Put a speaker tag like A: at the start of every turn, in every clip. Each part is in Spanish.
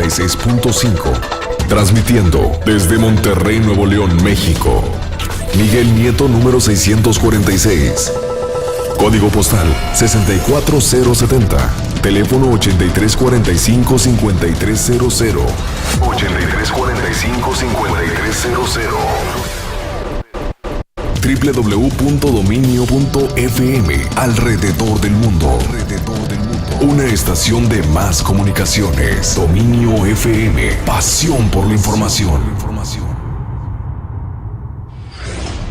A: 96.5. Transmitiendo desde Monterrey, Nuevo León, México. Miguel Nieto, número 646. Código postal 64070. Teléfono 8345-5300. 8345-5300. www.dominio.fm. Alrededor del mundo. Una estación de Más Comunicaciones. Dominio FM. Pasión por la información.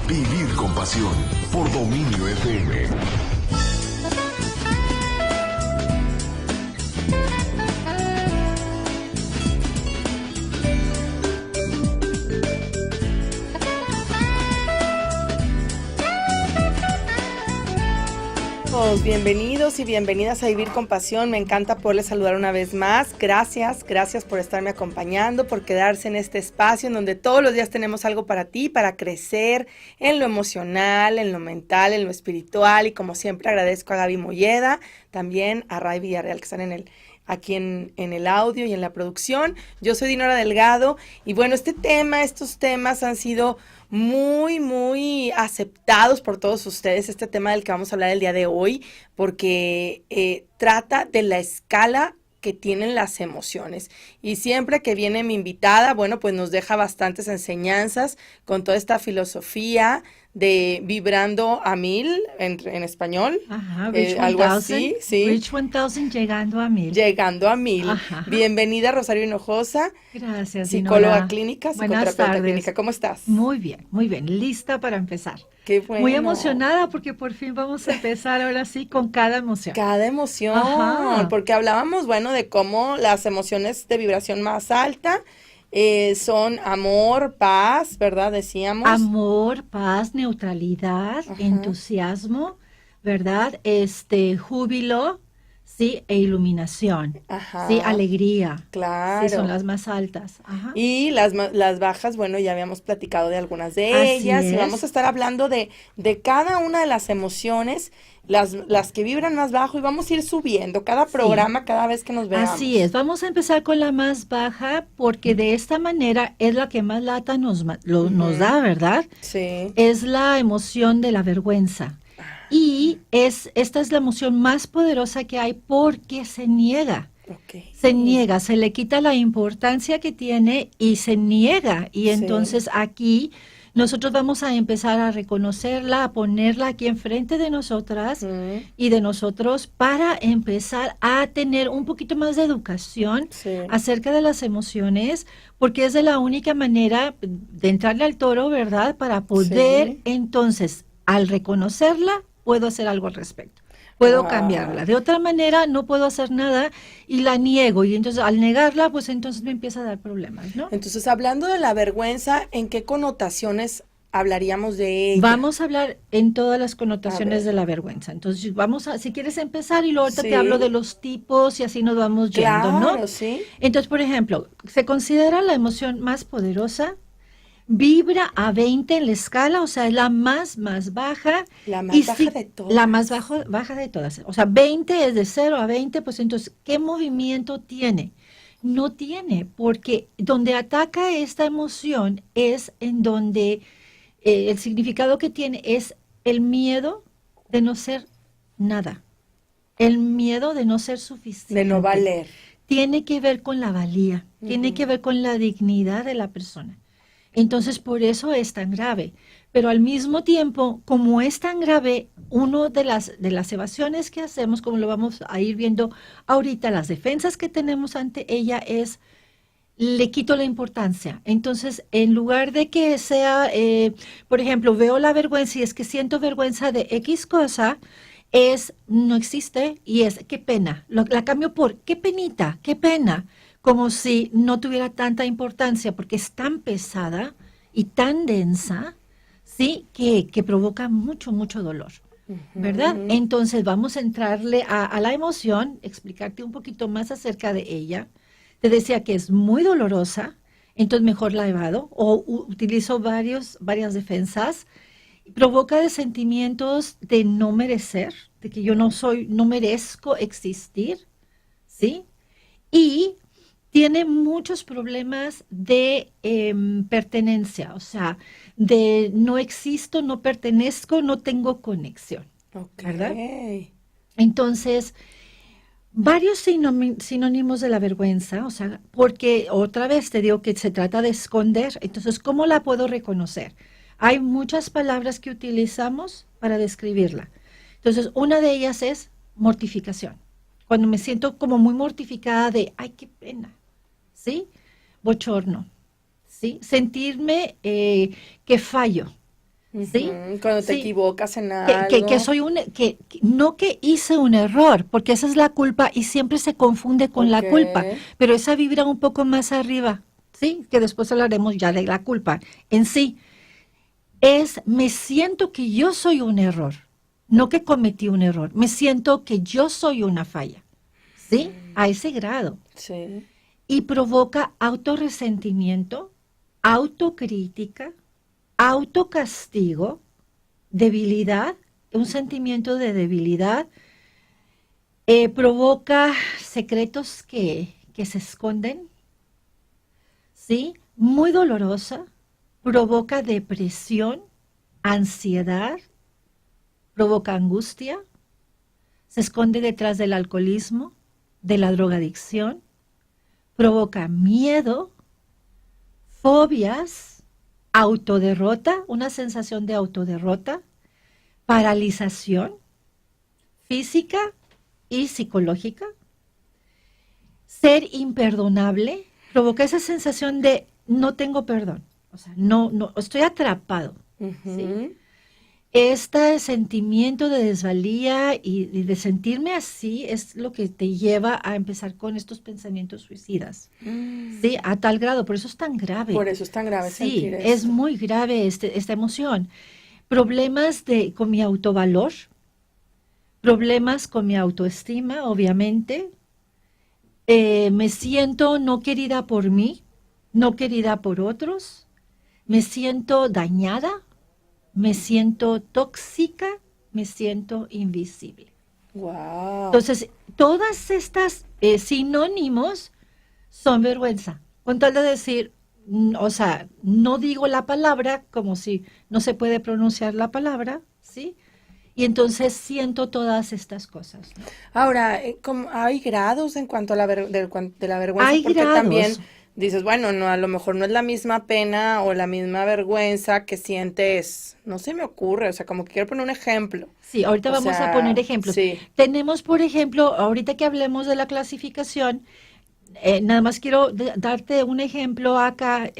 A: Vivir con pasión por Dominio FM.
B: Bienvenidos y bienvenidas a Vivir con Pasión. Me encanta poderles saludar una vez más. Gracias por estarme acompañando, por quedarse en este espacio en donde todos los días tenemos algo para ti, para crecer en lo emocional, en lo mental, en lo espiritual. Y como siempre agradezco a Gaby Molleda, también a Ray Villarreal que están aquí en el audio y en la producción. Yo soy Dinora Delgado y bueno, estos temas han sido muy aceptados por todos ustedes, este tema del que vamos a hablar el día de hoy, porque trata de la escala que tienen las emociones. Y siempre que viene mi invitada, bueno, pues nos deja bastantes enseñanzas con toda esta filosofía de vibrando a 1000 en español.
C: Ajá, Rich
B: algo
C: 1000,
B: así, sí.
C: Rich 1000 llegando a 1000.
B: Llegando a 1000.
C: Ajá.
B: Bienvenida, Rosario Hinojosa.
C: Gracias,
B: psicóloga
C: Dinora.
B: clínica,
C: Buenas
B: psicoterapeuta
C: tardes.
B: clínica. ¿Cómo estás?
C: Muy bien, lista para empezar.
B: Qué bueno.
C: Muy emocionada porque por fin vamos a empezar ahora sí con cada emoción.
B: Cada emoción,
C: Ajá.
B: porque hablábamos, bueno, de cómo las emociones de vibración más alta son amor, paz, ¿verdad? Decíamos.
C: Amor, paz, neutralidad,
B: Ajá.
C: entusiasmo, ¿verdad? Júbilo, sí, e iluminación.
B: Ajá.
C: Sí, alegría.
B: Claro.
C: Sí, son las más altas. Ajá.
B: Y las bajas, bueno, ya habíamos platicado de algunas de
C: Así
B: ellas. Y
C: es.
B: vamos a estar hablando de cada una de las emociones, las que vibran más bajo, y vamos a ir subiendo cada programa, cada vez que nos veamos.
C: Así es, vamos a empezar con la más baja porque de esta manera es la que más lata nos da, ¿verdad?
B: Sí.
C: Es la emoción de la vergüenza. Y esta es la emoción más poderosa que hay porque se niega.
B: Okay.
C: Se niega, se le quita la importancia que tiene y se niega. Y
B: Sí.
C: entonces aquí nosotros vamos a empezar a reconocerla, a ponerla aquí enfrente de nosotras y de nosotros para empezar a tener un poquito más de educación
B: Sí.
C: acerca de las emociones, porque es de la única manera de entrarle al toro, ¿verdad? Para poder
B: Sí.
C: entonces, al reconocerla, puedo hacer algo al respecto. Puedo
B: Wow.
C: cambiarla. De otra manera, no puedo hacer nada y la niego. Y entonces, al negarla, pues entonces me empieza a dar problemas, ¿no?
B: Entonces, hablando de la vergüenza, ¿en qué connotaciones hablaríamos de ella?
C: Vamos a hablar en todas las
B: A
C: connotaciones
B: ver.
C: de la vergüenza. Entonces, si quieres empezar y luego ahorita
B: Sí.
C: te hablo de los tipos y así nos vamos yendo,
B: Claro,
C: ¿no?
B: sí.
C: Entonces, por ejemplo, se considera la emoción más poderosa, vibra a 20 en la escala, o sea, es la más baja.
B: La más
C: Y
B: baja
C: si-
B: de todas.
C: La más baja de todas. O sea, 20 es de 0 a 20, pues entonces, ¿qué movimiento tiene? No tiene, porque donde ataca esta emoción es en donde el significado que tiene es el miedo de no ser nada, el miedo de no ser suficiente.
B: De no valer.
C: Tiene que ver con la valía, tiene que ver con la dignidad de la persona. Entonces, por eso es tan grave. Pero al mismo tiempo, como es tan grave, una de las evasiones que hacemos, como lo vamos a ir viendo ahorita, las defensas que tenemos ante ella es, le quito la importancia. Entonces, en lugar de que sea, por ejemplo, veo la vergüenza y es que siento vergüenza de X cosa, no existe y es, qué pena. La cambio por, qué penita, qué pena. Como si no tuviera tanta importancia porque es tan pesada y tan densa, ¿sí? Que provoca mucho dolor, ¿verdad? Entonces vamos a entrarle a la emoción, explicarte un poquito más acerca de ella. Te decía que es muy dolorosa, entonces mejor la evado o utilizo varias defensas. Provoca de sentimientos de no merecer, de que yo no merezco existir, ¿sí? Y tiene muchos problemas de pertenencia, o sea, de no existo, no pertenezco, no tengo conexión, ¿verdad? Entonces, varios sinónimos de la vergüenza, o sea, porque otra vez te digo que se trata de esconder, entonces, ¿cómo la puedo reconocer? Hay muchas palabras que utilizamos para describirla. Entonces, una de ellas es mortificación. Cuando me siento como muy mortificada de, ay, qué pena, ¿sí? Bochorno, ¿sí? Sentirme que fallo, ¿sí?
B: Cuando te
C: Sí.
B: equivocas en algo.
C: Que soy no que hice un error, porque esa es la culpa y siempre se confunde con la culpa, pero esa vibra un poco más arriba, ¿sí? Que después hablaremos ya de la culpa en sí. Me siento que yo soy un error, no que cometí un error, me siento que yo soy una falla, ¿sí? A ese grado.
B: Sí.
C: Y provoca autorresentimiento, autocrítica, autocastigo, debilidad, un sentimiento de debilidad, provoca secretos que se esconden, ¿sí? Muy dolorosa, provoca depresión, ansiedad, provoca angustia, se esconde detrás del alcoholismo, de la drogadicción, provoca miedo, fobias, autoderrota, una sensación de autoderrota, paralización física y psicológica, ser imperdonable, provoca esa sensación de no tengo perdón, o sea, no estoy atrapado, ¿sí? Este sentimiento de desvalía y de sentirme así es lo que te lleva a empezar con estos pensamientos suicidas, ¿sí? A tal grado, por eso es tan grave.
B: Por eso es tan grave sentir eso.
C: Es muy grave esta emoción. Problemas con mi autovalor, problemas con mi autoestima, obviamente. Me siento no querida por mí, no querida por otros. Me siento dañada. Me siento tóxica, me siento invisible.
B: Wow.
C: Entonces, todas estas sinónimos son vergüenza. Con tal de decir, o sea, no digo la palabra como si no se puede pronunciar la palabra, ¿sí? Y entonces siento todas estas cosas, ¿no?
B: Ahora, ¿hay grados en cuanto a de la vergüenza?
C: Hay
B: porque
C: grados.
B: También dices, bueno, no, a lo mejor no es la misma pena o la misma vergüenza que sientes, no se me ocurre, o sea, como que quiero poner un ejemplo.
C: Sí, ahorita vamos a poner ejemplos.
B: Sí.
C: Tenemos, por ejemplo, ahorita que hablemos de la clasificación, nada más quiero darte un ejemplo acá,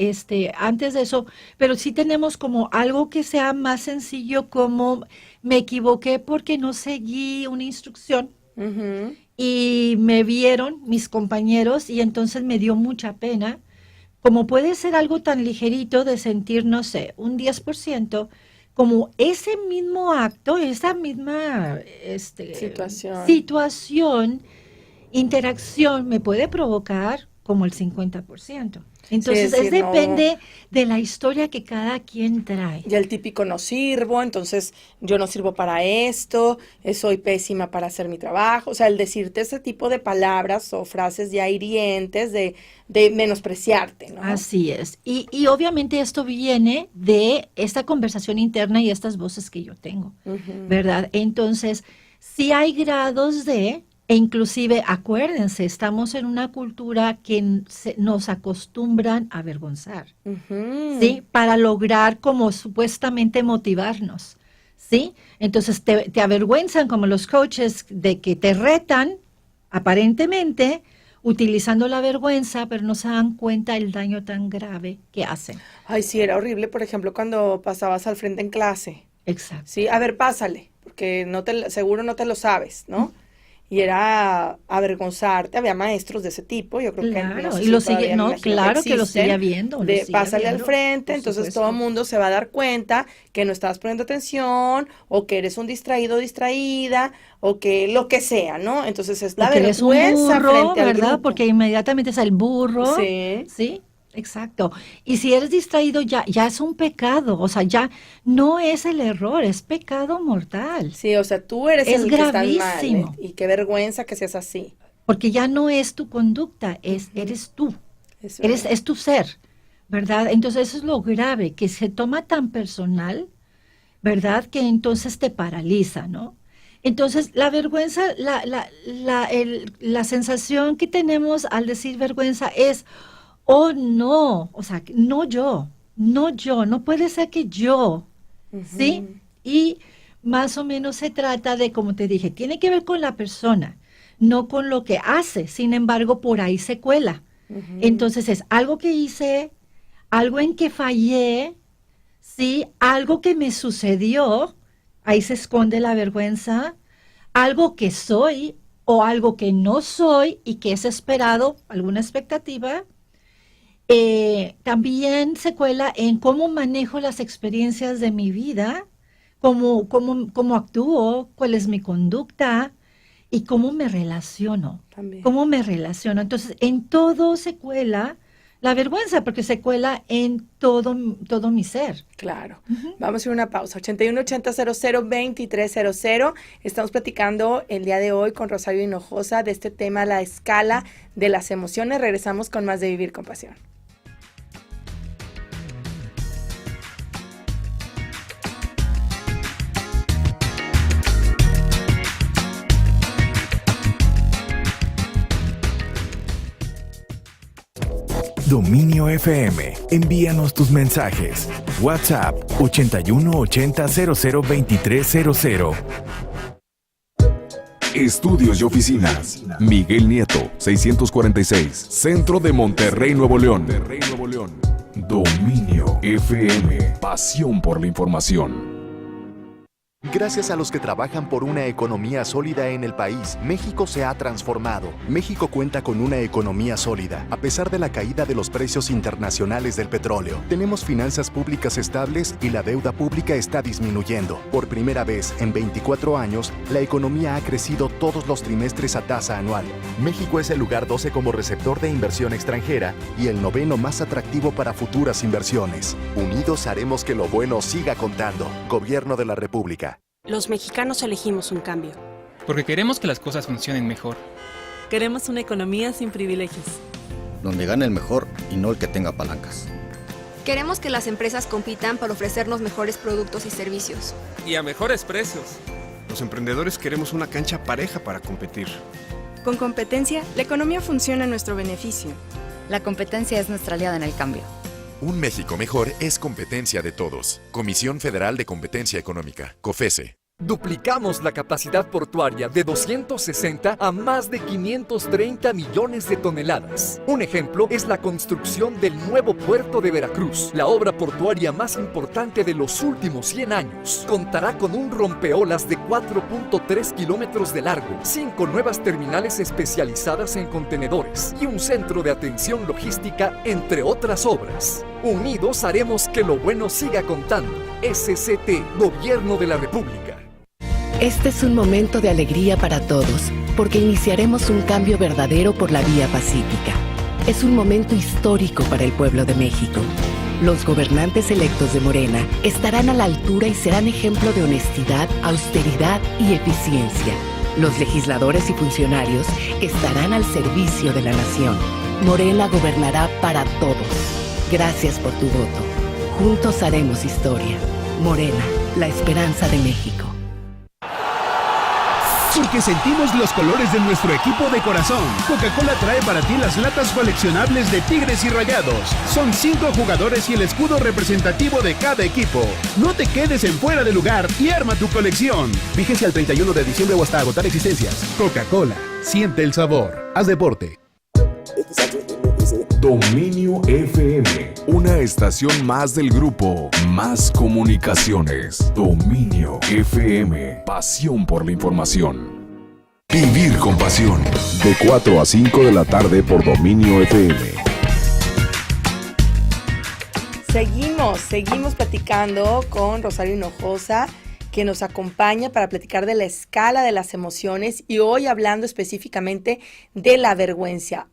C: antes de eso, pero sí tenemos como algo que sea más sencillo, como me equivoqué porque no seguí una instrucción.
B: Uh-huh.
C: Y me vieron mis compañeros y entonces me dio mucha pena. Como puede ser algo tan ligerito de sentir, no sé, un 10%, como ese mismo acto, esa misma situación, interacción me puede provocar como el 50%. Entonces, depende de la historia que cada quien trae.
B: Y el típico no sirvo, entonces yo no sirvo para esto, soy pésima para hacer mi trabajo. O sea, el decirte ese tipo de palabras o frases ya hirientes de menospreciarte, ¿no?
C: Así es. Y obviamente esto viene de esta conversación interna y estas voces que yo tengo, ¿verdad? Entonces, sí hay grados e inclusive, acuérdense, estamos en una cultura que nos acostumbran a avergonzar, ¿sí? Para lograr como supuestamente motivarnos, ¿sí? Entonces te avergüenzan como los coaches de que te retan, aparentemente, utilizando la vergüenza, pero no se dan cuenta del daño tan grave que hacen.
B: Ay, sí, era horrible, por ejemplo, cuando pasabas al frente en clase.
C: Exacto.
B: Sí, a ver, pásale, porque seguro no te lo sabes, ¿no? Y era avergonzarte, había maestros de ese tipo, yo creo
C: claro,
B: que no sé
C: y
B: si
C: lo sigue, no, claro
B: que
C: que lo sigue habiendo.
B: Pásale al frente, entonces todo el mundo se va a dar cuenta que no estabas poniendo atención, o que eres un distraído, distraída, o que lo que sea, ¿no? Entonces es la vergüenza
C: eres un burro,
B: frente al
C: ¿verdad?
B: grupo.
C: Porque inmediatamente es el burro.
B: Sí.
C: Sí. Exacto. Y si eres distraído ya es un pecado, o sea, ya no es el error, es pecado mortal.
B: Sí, o sea, tú eres
C: es
B: el
C: gravísimo.
B: que estás mal, y qué vergüenza que seas así.
C: porque ya no es tu conducta, eres tú, es tu ser, ¿verdad? Entonces eso es lo grave, que se toma tan personal, ¿verdad? Que entonces te paraliza, ¿no? Entonces la vergüenza, la sensación que tenemos al decir vergüenza es, oh no, o sea, no yo, no puede ser que yo, ¿sí? Y más o menos se trata de, como te dije, tiene que ver con la persona, no con lo que hace, sin embargo, por ahí se cuela. Entonces es algo que hice, algo en que fallé, ¿sí? Algo que me sucedió, ahí se esconde la vergüenza, algo que soy o algo que no soy y que es esperado, alguna expectativa. También se cuela en cómo manejo las experiencias de mi vida, cómo actúo, cuál es mi conducta y cómo me relaciono. Entonces, en todo se cuela la vergüenza, porque se cuela en todo mi ser.
B: Claro. Vamos a hacer una pausa. 8180002300. Estamos platicando el día de hoy con Rosario Hinojosa de este tema, la escala de las emociones. Regresamos con más de Vivir con Pasión.
A: Dominio FM. Envíanos tus mensajes. WhatsApp 8180002300. Estudios y oficinas. Miguel Nieto, 646. Centro de Monterrey, Nuevo León. Dominio FM. Pasión por la información.
D: Gracias a los que trabajan por una economía sólida en el país, México se ha transformado. México cuenta con una economía sólida, a pesar de la caída de los precios internacionales del petróleo. Tenemos finanzas públicas estables y la deuda pública está disminuyendo. Por primera vez en 24 años, la economía ha crecido todos los trimestres a tasa anual. México es el lugar 12 como receptor de inversión extranjera y el 9º más atractivo para futuras inversiones. Unidos haremos que lo bueno siga contando. Gobierno de la República.
E: Los mexicanos elegimos un cambio.
F: Porque queremos que las cosas funcionen mejor.
G: Queremos una economía sin privilegios.
H: Donde gane el mejor y no el que tenga palancas.
I: Queremos que las empresas compitan para ofrecernos mejores productos y servicios.
J: Y a mejores precios. Los emprendedores queremos una cancha pareja para competir.
K: Con competencia, la economía funciona a nuestro beneficio.
L: La competencia es nuestra aliada en el cambio.
M: Un México mejor es competencia de todos. Comisión Federal de Competencia Económica, COFESE.
N: Duplicamos la capacidad portuaria de 260 a más de 530 millones de toneladas. Un ejemplo es la construcción del nuevo puerto de Veracruz, la obra portuaria más importante de los últimos 100 años. Contará con un rompeolas de 4.3 kilómetros de largo, 5 nuevas terminales especializadas en contenedores y un centro de atención logística, entre otras obras. Unidos haremos que lo bueno siga contando. SCT, Gobierno de la República.
O: Este es un momento de alegría para todos, porque iniciaremos un cambio verdadero por la vía pacífica. Es un momento histórico para el pueblo de México. Los gobernantes electos de Morena estarán a la altura y serán ejemplo de honestidad, austeridad y eficiencia. Los legisladores y funcionarios estarán al servicio de la nación. Morena gobernará para todos. Gracias por tu voto. Juntos haremos historia. Morena, la esperanza de México.
P: Porque sentimos los colores de nuestro equipo de corazón. Coca-Cola trae para ti las latas coleccionables de Tigres y Rayados. Son 5 jugadores y el escudo representativo de cada equipo. No te quedes en fuera de lugar y arma tu colección. Fíjese al 31 de diciembre o hasta agotar existencias. Coca-Cola, siente el sabor. Haz deporte.
A: Dominio FM, una estación más del grupo Más Comunicaciones. Dominio FM, pasión por la información. Vivir con pasión, de 4 a 5 de la tarde por Dominio FM.
B: Seguimos platicando con Rosario Hinojosa, que nos acompaña para platicar de la escala de las emociones y hoy hablando específicamente de la vergüenza,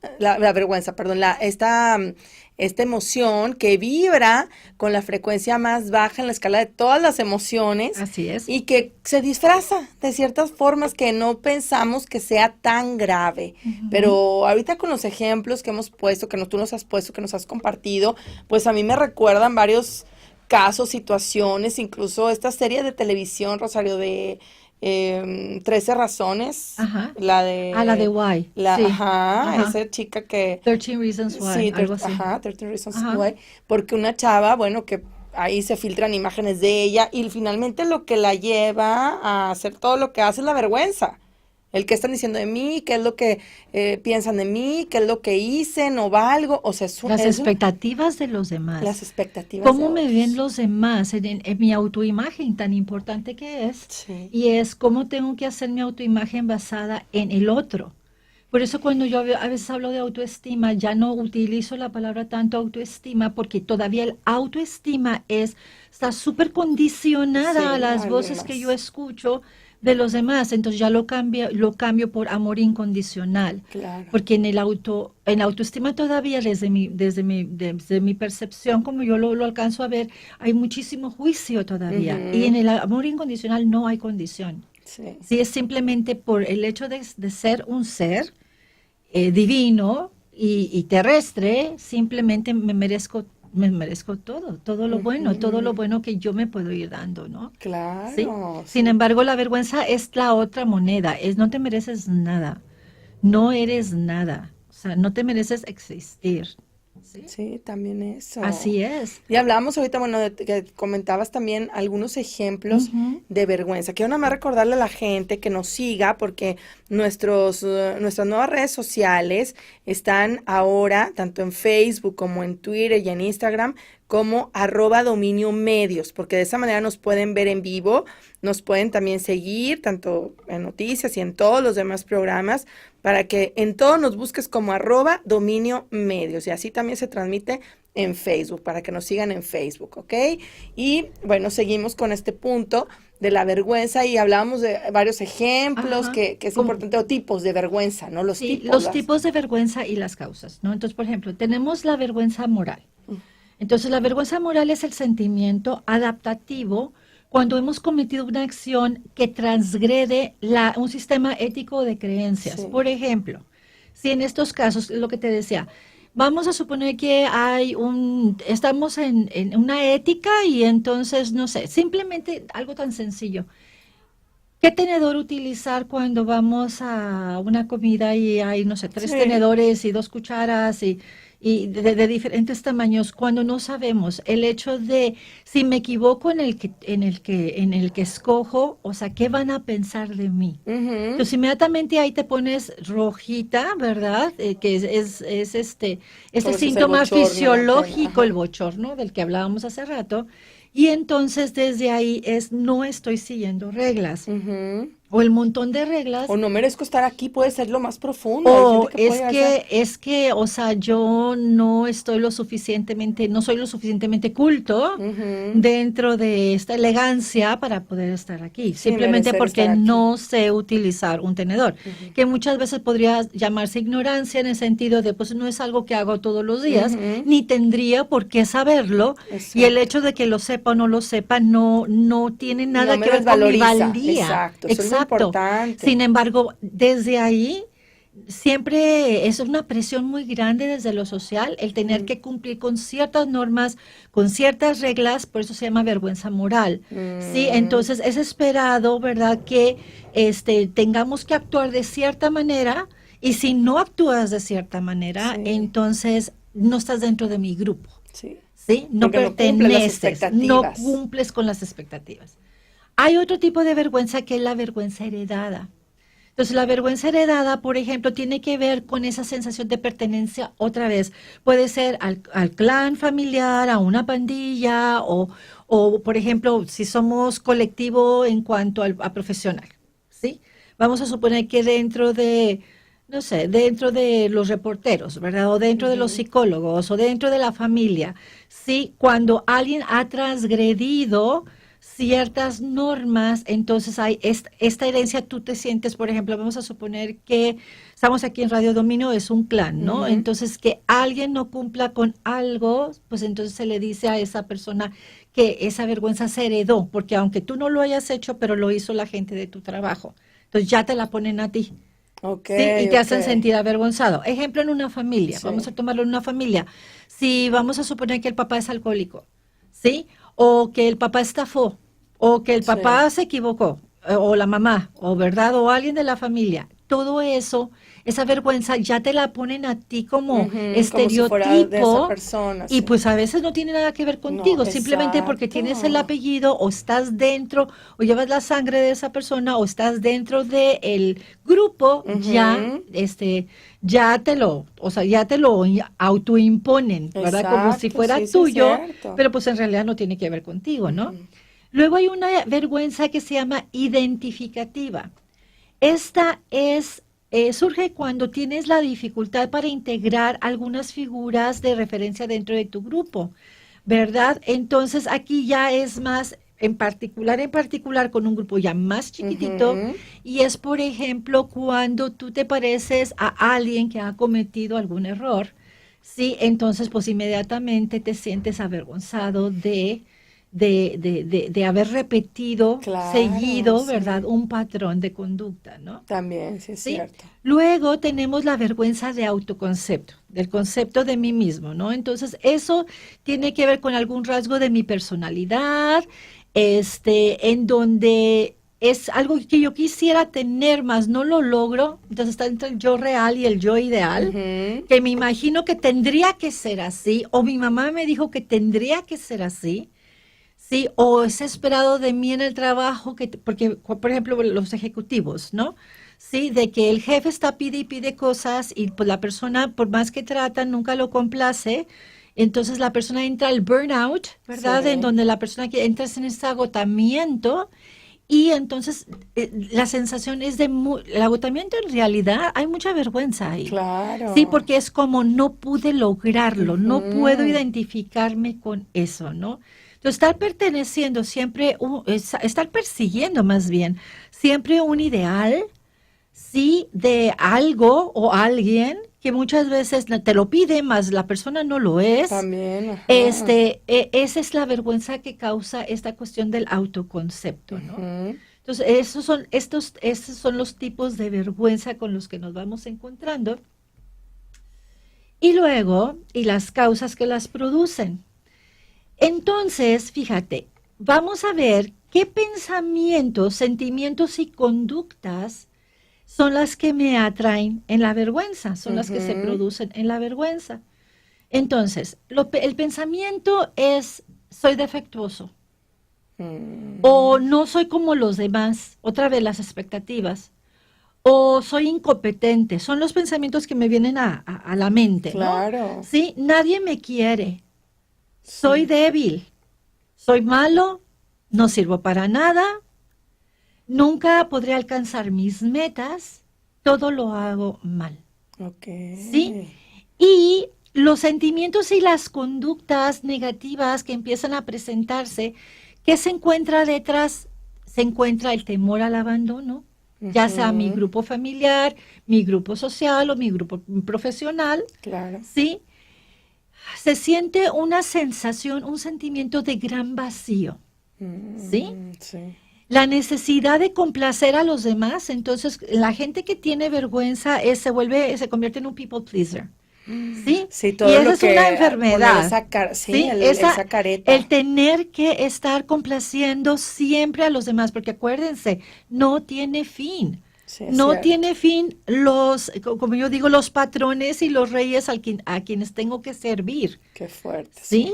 B: esta emoción que vibra con la frecuencia más baja en la escala de todas las emociones.
C: Así es.
B: Y que se disfraza de ciertas formas que no pensamos que sea tan grave. Pero ahorita con los ejemplos que hemos puesto, tú nos has puesto, que nos has compartido, pues a mí me recuerdan varios casos, situaciones, incluso esta serie de televisión, Rosario, de 13 razones.
C: Ajá.
B: La de
C: Why.
B: Sí. Esa chica que
C: 13 Reasons Why.
B: Sí,
C: algo así.
B: 13 Reasons Why. Porque una chava, bueno, que ahí se filtran imágenes de ella y finalmente lo que la lleva a hacer todo lo que hace es la vergüenza. El que están diciendo de mí, qué es lo que piensan de mí, qué es lo que hice, no valgo. O sea,
C: las expectativas de los demás.
B: Las expectativas.
C: ¿Cómo me ven los demás en mi autoimagen tan importante que es?
B: Sí.
C: Y es cómo tengo que hacer mi autoimagen basada en el otro. Por eso cuando yo a veces hablo de autoestima, ya no utilizo la palabra tanto autoestima, porque todavía el autoestima está súper condicionada a las voces que yo escucho de los demás, entonces ya lo cambio por amor incondicional. Claro. Porque en autoestima todavía desde mi percepción, como yo lo alcanzo a ver, hay muchísimo juicio todavía. Y en el amor incondicional no hay condición. Sí, es simplemente por el hecho de ser un ser divino y terrestre, simplemente me merezco todo lo bueno, todo lo bueno que yo me puedo ir dando, ¿no?
B: Claro.
C: ¿Sí? Sin embargo, la vergüenza es la otra moneda, no te mereces nada, no eres nada, o sea, no te mereces existir.
B: Sí, también eso.
C: Así es.
B: Y hablábamos ahorita, bueno, que comentabas también algunos ejemplos de vergüenza. Quiero nada más recordarle a la gente que nos siga porque nuestras nuevas redes sociales están ahora, tanto en Facebook como en Twitter y en Instagram, como @dominiomedios, porque de esa manera nos pueden ver en vivo, nos pueden también seguir, tanto en noticias y en todos los demás programas, para que en todo nos busques como @dominiomedios, y así también se transmite en Facebook, para que nos sigan en Facebook, ¿ok? Y bueno, seguimos con este punto de la vergüenza y hablábamos de varios ejemplos que es importante, o tipos de vergüenza, ¿no? Los
C: tipos de vergüenza y las causas, ¿no? Entonces, por ejemplo, tenemos la vergüenza moral. Entonces, la vergüenza moral es el sentimiento adaptativo cuando hemos cometido una acción que transgrede un sistema ético de creencias. Sí. Por ejemplo, si en estos casos, lo que te decía, vamos a suponer que estamos en una ética y entonces, no sé, simplemente algo tan sencillo. ¿Qué tenedor utilizar cuando vamos a una comida y hay, no sé, 3 tenedores y 2 cucharas y de diferentes tamaños, cuando no sabemos el hecho de si me equivoco en el que escojo, o sea, ¿qué van a pensar de mí? Entonces inmediatamente ahí te pones rojita, ¿verdad? Que es este síntoma fisiológico, el bochorno del que hablábamos hace rato, y entonces desde ahí no estoy siguiendo reglas. O el montón de reglas.
B: O no merezco estar aquí, puede ser lo más profundo.
C: O es que, o sea, yo no soy lo suficientemente culto dentro de esta elegancia para poder estar aquí. Simplemente porque no sé utilizar un tenedor. Que muchas veces podría llamarse ignorancia en el sentido de, pues no es algo que hago todos los días, ni tendría por qué saberlo. Exacto. Y el hecho de que lo sepa o no lo sepa no tiene nada que ver con mi valía.
B: Exacto. Importante.
C: Sin embargo, desde ahí siempre es una presión muy grande desde lo social el tener que cumplir con ciertas normas, con ciertas reglas, por eso se llama vergüenza moral. Sí, entonces es esperado, ¿verdad?, que tengamos que actuar de cierta manera, y si no actúas de cierta manera, entonces no estás dentro de mi grupo. Sí, no perteneces, no cumples con las expectativas. Hay otro tipo de vergüenza que es la vergüenza heredada. Entonces, la vergüenza heredada, por ejemplo, tiene que ver con esa sensación de pertenencia otra vez. Puede ser al clan familiar, a una pandilla, o por ejemplo, si somos colectivo en cuanto a profesional, ¿sí? Vamos a suponer que dentro de los reporteros, ¿verdad? O dentro de los psicólogos, o dentro de la familia, ¿sí? Cuando alguien ha transgredido ciertas normas, entonces hay esta herencia, tú te sientes, por ejemplo, vamos a suponer que estamos aquí en Radio Dominio, es un clan, ¿no? Entonces, que alguien no cumpla con algo, pues entonces se le dice a esa persona que esa vergüenza se heredó, porque aunque tú no lo hayas hecho, pero lo hizo la gente de tu trabajo. Entonces ya te la ponen a ti. ¿Sí? Y te hacen sentir avergonzado. Ejemplo, en una familia, vamos a tomarlo en una familia. Si vamos a suponer que el papá es alcohólico, ¿sí? O que el papá estafó, o que el papá se equivocó, o la mamá, o verdad, o alguien de la familia. Todo eso, esa vergüenza ya te la ponen a ti como estereotipo, como si fuera de esa persona, y pues a veces no tiene nada que ver contigo, simplemente porque tienes el apellido, o estás dentro, o llevas la sangre de esa persona, o estás dentro del grupo, ya te lo autoimponen, ¿verdad? Como si fuera tuyo, pero pues en realidad no tiene que ver contigo, ¿no? Luego hay una vergüenza que se llama identificativa. Esta surge cuando tienes la dificultad para integrar algunas figuras de referencia dentro de tu grupo, ¿verdad? Entonces aquí ya es más en particular con un grupo ya más chiquitito, y es, por ejemplo, cuando tú te pareces a alguien que ha cometido algún error, ¿sí? Entonces, pues inmediatamente te sientes avergonzado de haber repetido, seguido, ¿verdad? Un patrón de conducta, ¿no?
B: También, sí, es cierto.
C: Luego tenemos la vergüenza de autoconcepto, del concepto de mí mismo, ¿no? Entonces, eso tiene que ver con algún rasgo de mi personalidad, en donde es algo que yo quisiera tener, más no lo logro. Entonces está entre el yo real y el yo ideal, que me imagino que tendría que ser así, o mi mamá me dijo que tendría que ser así. Sí, o es esperado de mí en el trabajo, porque, por ejemplo, los ejecutivos, ¿no? Sí, de que el jefe está pide y pide cosas y pues la persona, por más que trata, nunca lo complace. Entonces la persona entra al burnout, ¿verdad? En donde la persona que entra en ese agotamiento, y entonces la sensación es el agotamiento. En realidad hay mucha vergüenza ahí. Claro. Sí, porque es como no pude lograrlo, no puedo identificarme con eso, ¿no? Entonces, estar perteneciendo siempre, estar persiguiendo más bien, siempre un ideal, sí, de algo o alguien que muchas veces te lo pide, más la persona no lo es. También. Esa es la vergüenza que causa esta cuestión del autoconcepto, ¿no? Entonces, esos son los tipos de vergüenza con los que nos vamos encontrando. Y luego, y las causas que las producen. Entonces, fíjate, vamos a ver qué pensamientos, sentimientos y conductas son las que me atraen en la vergüenza, son las que se producen en la vergüenza. Entonces, el pensamiento es, soy defectuoso, o no soy como los demás, otra vez las expectativas, o soy incompetente, son los pensamientos que me vienen a la mente, ¿no? Claro. Sí, nadie me quiere. Soy débil, soy malo, no sirvo para nada, nunca podré alcanzar mis metas, todo lo hago mal. ¿Sí? Y los sentimientos y las conductas negativas que empiezan a presentarse, ¿qué se encuentra detrás? Se encuentra el temor al abandono, ya sea mi grupo familiar, mi grupo social o mi grupo profesional. Claro. ¿Sí? Se siente una sensación, un sentimiento de gran vacío, ¿sí? Sí. La necesidad de complacer a los demás. Entonces, la gente que tiene vergüenza se convierte en un people pleaser, ¿sí? Sí, todo y esa es una enfermedad. Esa careta. El tener que estar complaciendo siempre a los demás, porque acuérdense, no tiene fin. Sí, no tiene fin como yo digo, los patrones y los reyes a quienes tengo que servir. Qué fuerte. ¿Sí?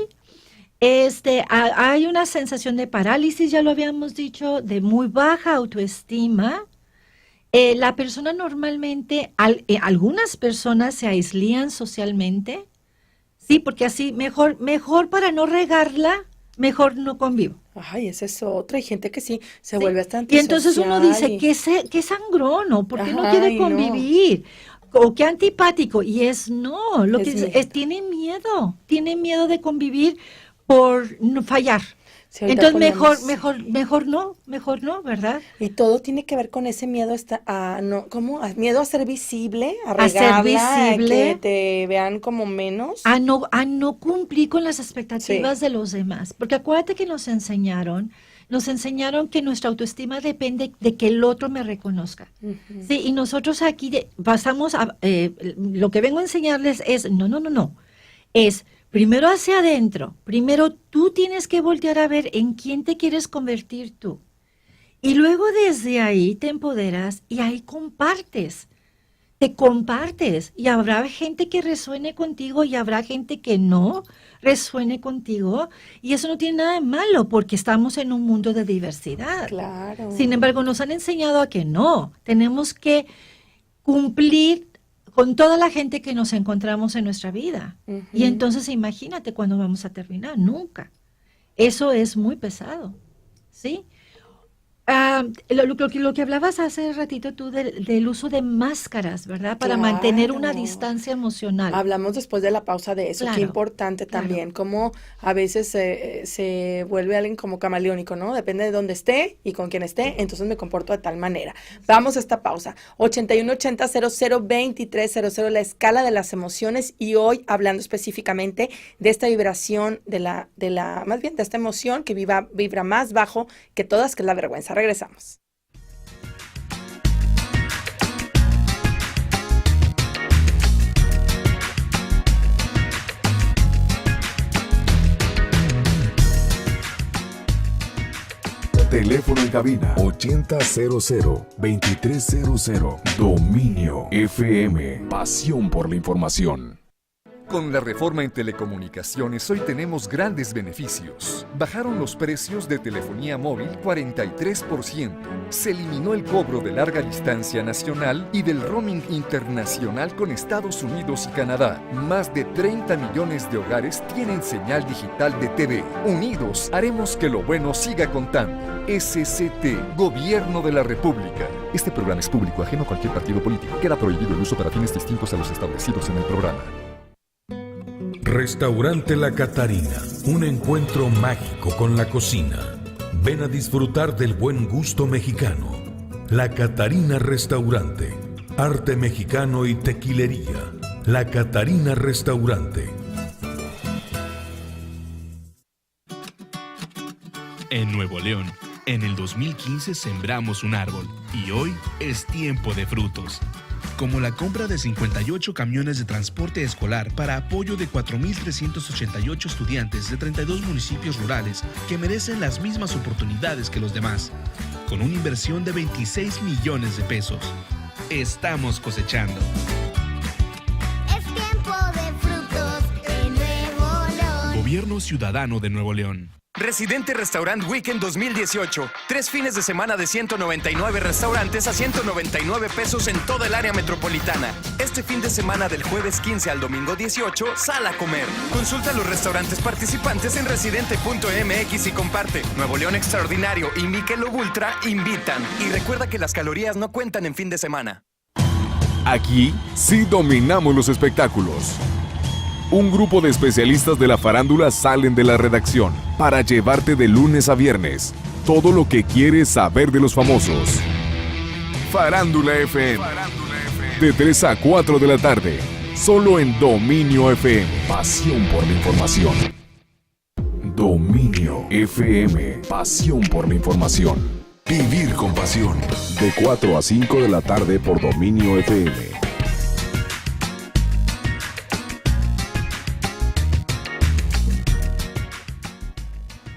C: Hay una sensación de parálisis, ya lo habíamos dicho, de muy baja autoestima. La persona normalmente, algunas personas se aíslan socialmente, sí, porque así mejor para no regarla, mejor no convivo.
B: Ay, esa es otra. Hay gente que sí se vuelve hasta antisocial.
C: Y entonces uno dice, qué sangrón, ¿por qué no quiere convivir? No. O qué antipático. Y tiene miedo de convivir por no fallar.
B: Sí, ahorita
C: entonces
B: ponemos-
C: mejor no, ¿verdad?
B: Y todo tiene que ver con ese miedo a no, ¿cómo? Miedo a ser visible, a
C: A ser
B: regarla, a
C: visible.
B: que te vean como menos.
C: A no cumplir con las expectativas de los demás. Porque acuérdate que nos enseñaron que nuestra autoestima depende de que el otro me reconozca. Sí, y nosotros aquí pasamos lo que vengo a enseñarles es, no, es primero hacia adentro, primero tú tienes que voltear a ver en quién te quieres convertir tú. Y luego desde ahí te empoderas y ahí te compartes y habrá gente que resuene contigo y habrá gente que no resuene contigo y eso no tiene nada de malo porque estamos en un mundo de diversidad.
B: Claro.
C: Sin embargo, nos han enseñado a que no, tenemos que cumplir con toda la gente que nos encontramos en nuestra vida. Y entonces imagínate cuándo vamos a terminar, nunca. Eso es muy pesado, ¿sí? Lo que hablabas hace ratito tú del uso de máscaras, ¿verdad? Para mantener una distancia emocional.
B: Hablamos después de la pausa de eso.
C: Claro,
B: Qué importante también, como a veces se vuelve alguien como camaleónico, ¿no? Depende de dónde esté y con quién esté, entonces me comporto de tal manera. Vamos a esta pausa. 8180-00-2300, la escala de las emociones, y hoy hablando específicamente de esta vibración, más bien de esta emoción que vibra más bajo que todas, que es la vergüenza. Regresamos.
A: Teléfono en cabina 8000-2300. Dominio FM. Pasión por la información.
N: Con la reforma en telecomunicaciones hoy tenemos grandes beneficios. Bajaron los precios de telefonía móvil 43%. Se eliminó el cobro de larga distancia nacional y del roaming internacional con Estados Unidos y Canadá. Más de 30 millones de hogares tienen señal digital de TV. Unidos, haremos que lo bueno siga contando. SCT, Gobierno de la República. Este programa es público, ajeno a cualquier partido político. Queda prohibido el uso para fines distintos a los establecidos en el programa.
Q: Restaurante La Catarina, un encuentro mágico con la cocina. Ven a disfrutar del buen gusto mexicano. La Catarina Restaurante, arte mexicano y tequilería. La Catarina Restaurante.
R: En Nuevo León, en el 2015 sembramos un árbol y hoy es tiempo de frutos. Como la compra de 58 camiones de transporte escolar para apoyo de 4.388 estudiantes de 32 municipios rurales que merecen las mismas oportunidades que los demás, con una inversión de 26 millones de pesos. Estamos cosechando.
S: Es tiempo de frutos en Nuevo León.
R: Gobierno Ciudadano de Nuevo León.
T: Residente Restaurant Weekend 2018. 3 fines de semana de 199 restaurantes a 199 pesos en toda el área metropolitana. Este fin de semana del jueves 15 al domingo 18, sal a comer. Consulta los restaurantes participantes en residente.mx y comparte. Nuevo León Extraordinario y Michelob Ultra invitan. Y recuerda que las calorías no cuentan en fin de semana.
A: Aquí sí dominamos los espectáculos. Un grupo de especialistas de la farándula salen de la redacción para llevarte de lunes a viernes todo lo que quieres saber de los famosos. Farándula FM. De 3 a 4 de la tarde. Solo en Dominio FM. Pasión por la información. Dominio FM. Pasión por la información. Vivir con pasión. De 4 a 5 de la tarde por Dominio FM.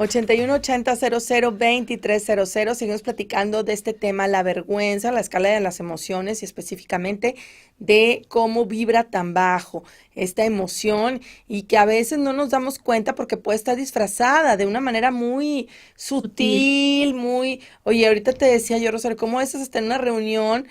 B: 8180002300. Seguimos platicando de este tema, la vergüenza, la escala de las emociones y específicamente de cómo vibra tan bajo esta emoción y que a veces no nos damos cuenta porque puede estar disfrazada de una manera muy sutil, muy... Oye, ahorita te decía yo, Rosario, ¿cómo estás en una reunión?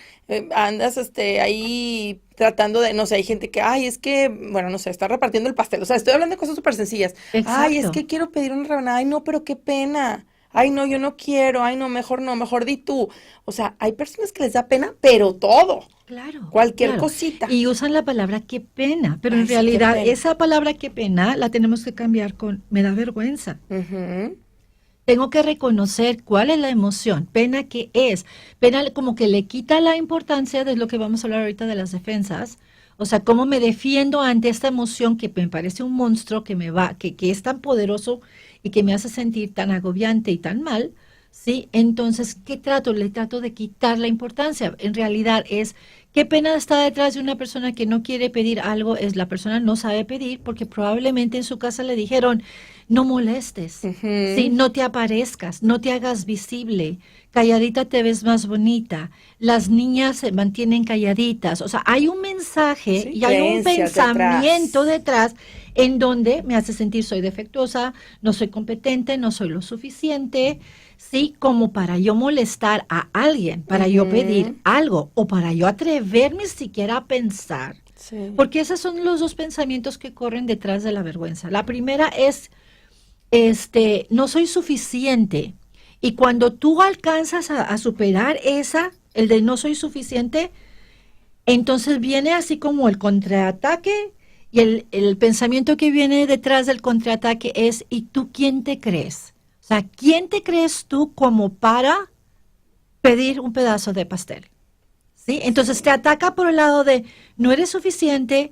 B: Andas ahí tratando de, no sé, hay gente que, ay, es que, bueno, no sé, está repartiendo el pastel. O sea, estoy hablando de cosas súper sencillas.
C: Exacto.
B: Ay, es que quiero pedir una rebanada. Ay, no, pero qué pena. Ay, no, yo no quiero. Ay, no, mejor di tú. O sea, hay personas que les da pena, pero todo.
C: Claro.
B: Cualquier
C: claro.
B: cosita.
C: Y usan la palabra qué pena, pero
B: Ay,
C: en
B: sí,
C: realidad
B: qué pena.
C: esa palabra qué pena la tenemos que cambiar con me da vergüenza. Tengo que reconocer cuál es la emoción, pena qué es. Pena como que le quita la importancia de lo que vamos a hablar ahorita de las defensas. O sea, cómo me defiendo ante esta emoción que me parece un monstruo, que es tan poderoso y que me hace sentir tan agobiante y tan mal, ¿sí? Entonces, ¿qué trato? Le trato de quitar la importancia. En realidad es, ¿qué pena está detrás de una persona que no quiere pedir algo? Es la persona no sabe pedir porque probablemente en su casa le dijeron, no molestes, ¿sí? No te aparezcas, no te hagas visible, calladita te ves más bonita, las niñas se mantienen calladitas. O sea, hay un mensaje y hay un pensamiento detrás en donde me hace sentir soy defectuosa, no soy competente, no soy lo suficiente, ¿sí? Como para yo molestar a alguien, para yo pedir algo o para yo atreverme siquiera a pensar. Sí. Porque esos son los dos pensamientos que corren detrás de la vergüenza. La primera es, no soy suficiente. Y cuando tú alcanzas a superar el de no soy suficiente, entonces viene así como el contraataque. Y el pensamiento que viene detrás del contraataque es, ¿y tú quién te crees? O sea, ¿quién te crees tú como para pedir un pedazo de pastel? ¿Sí? Entonces te ataca por el lado de, no eres suficiente,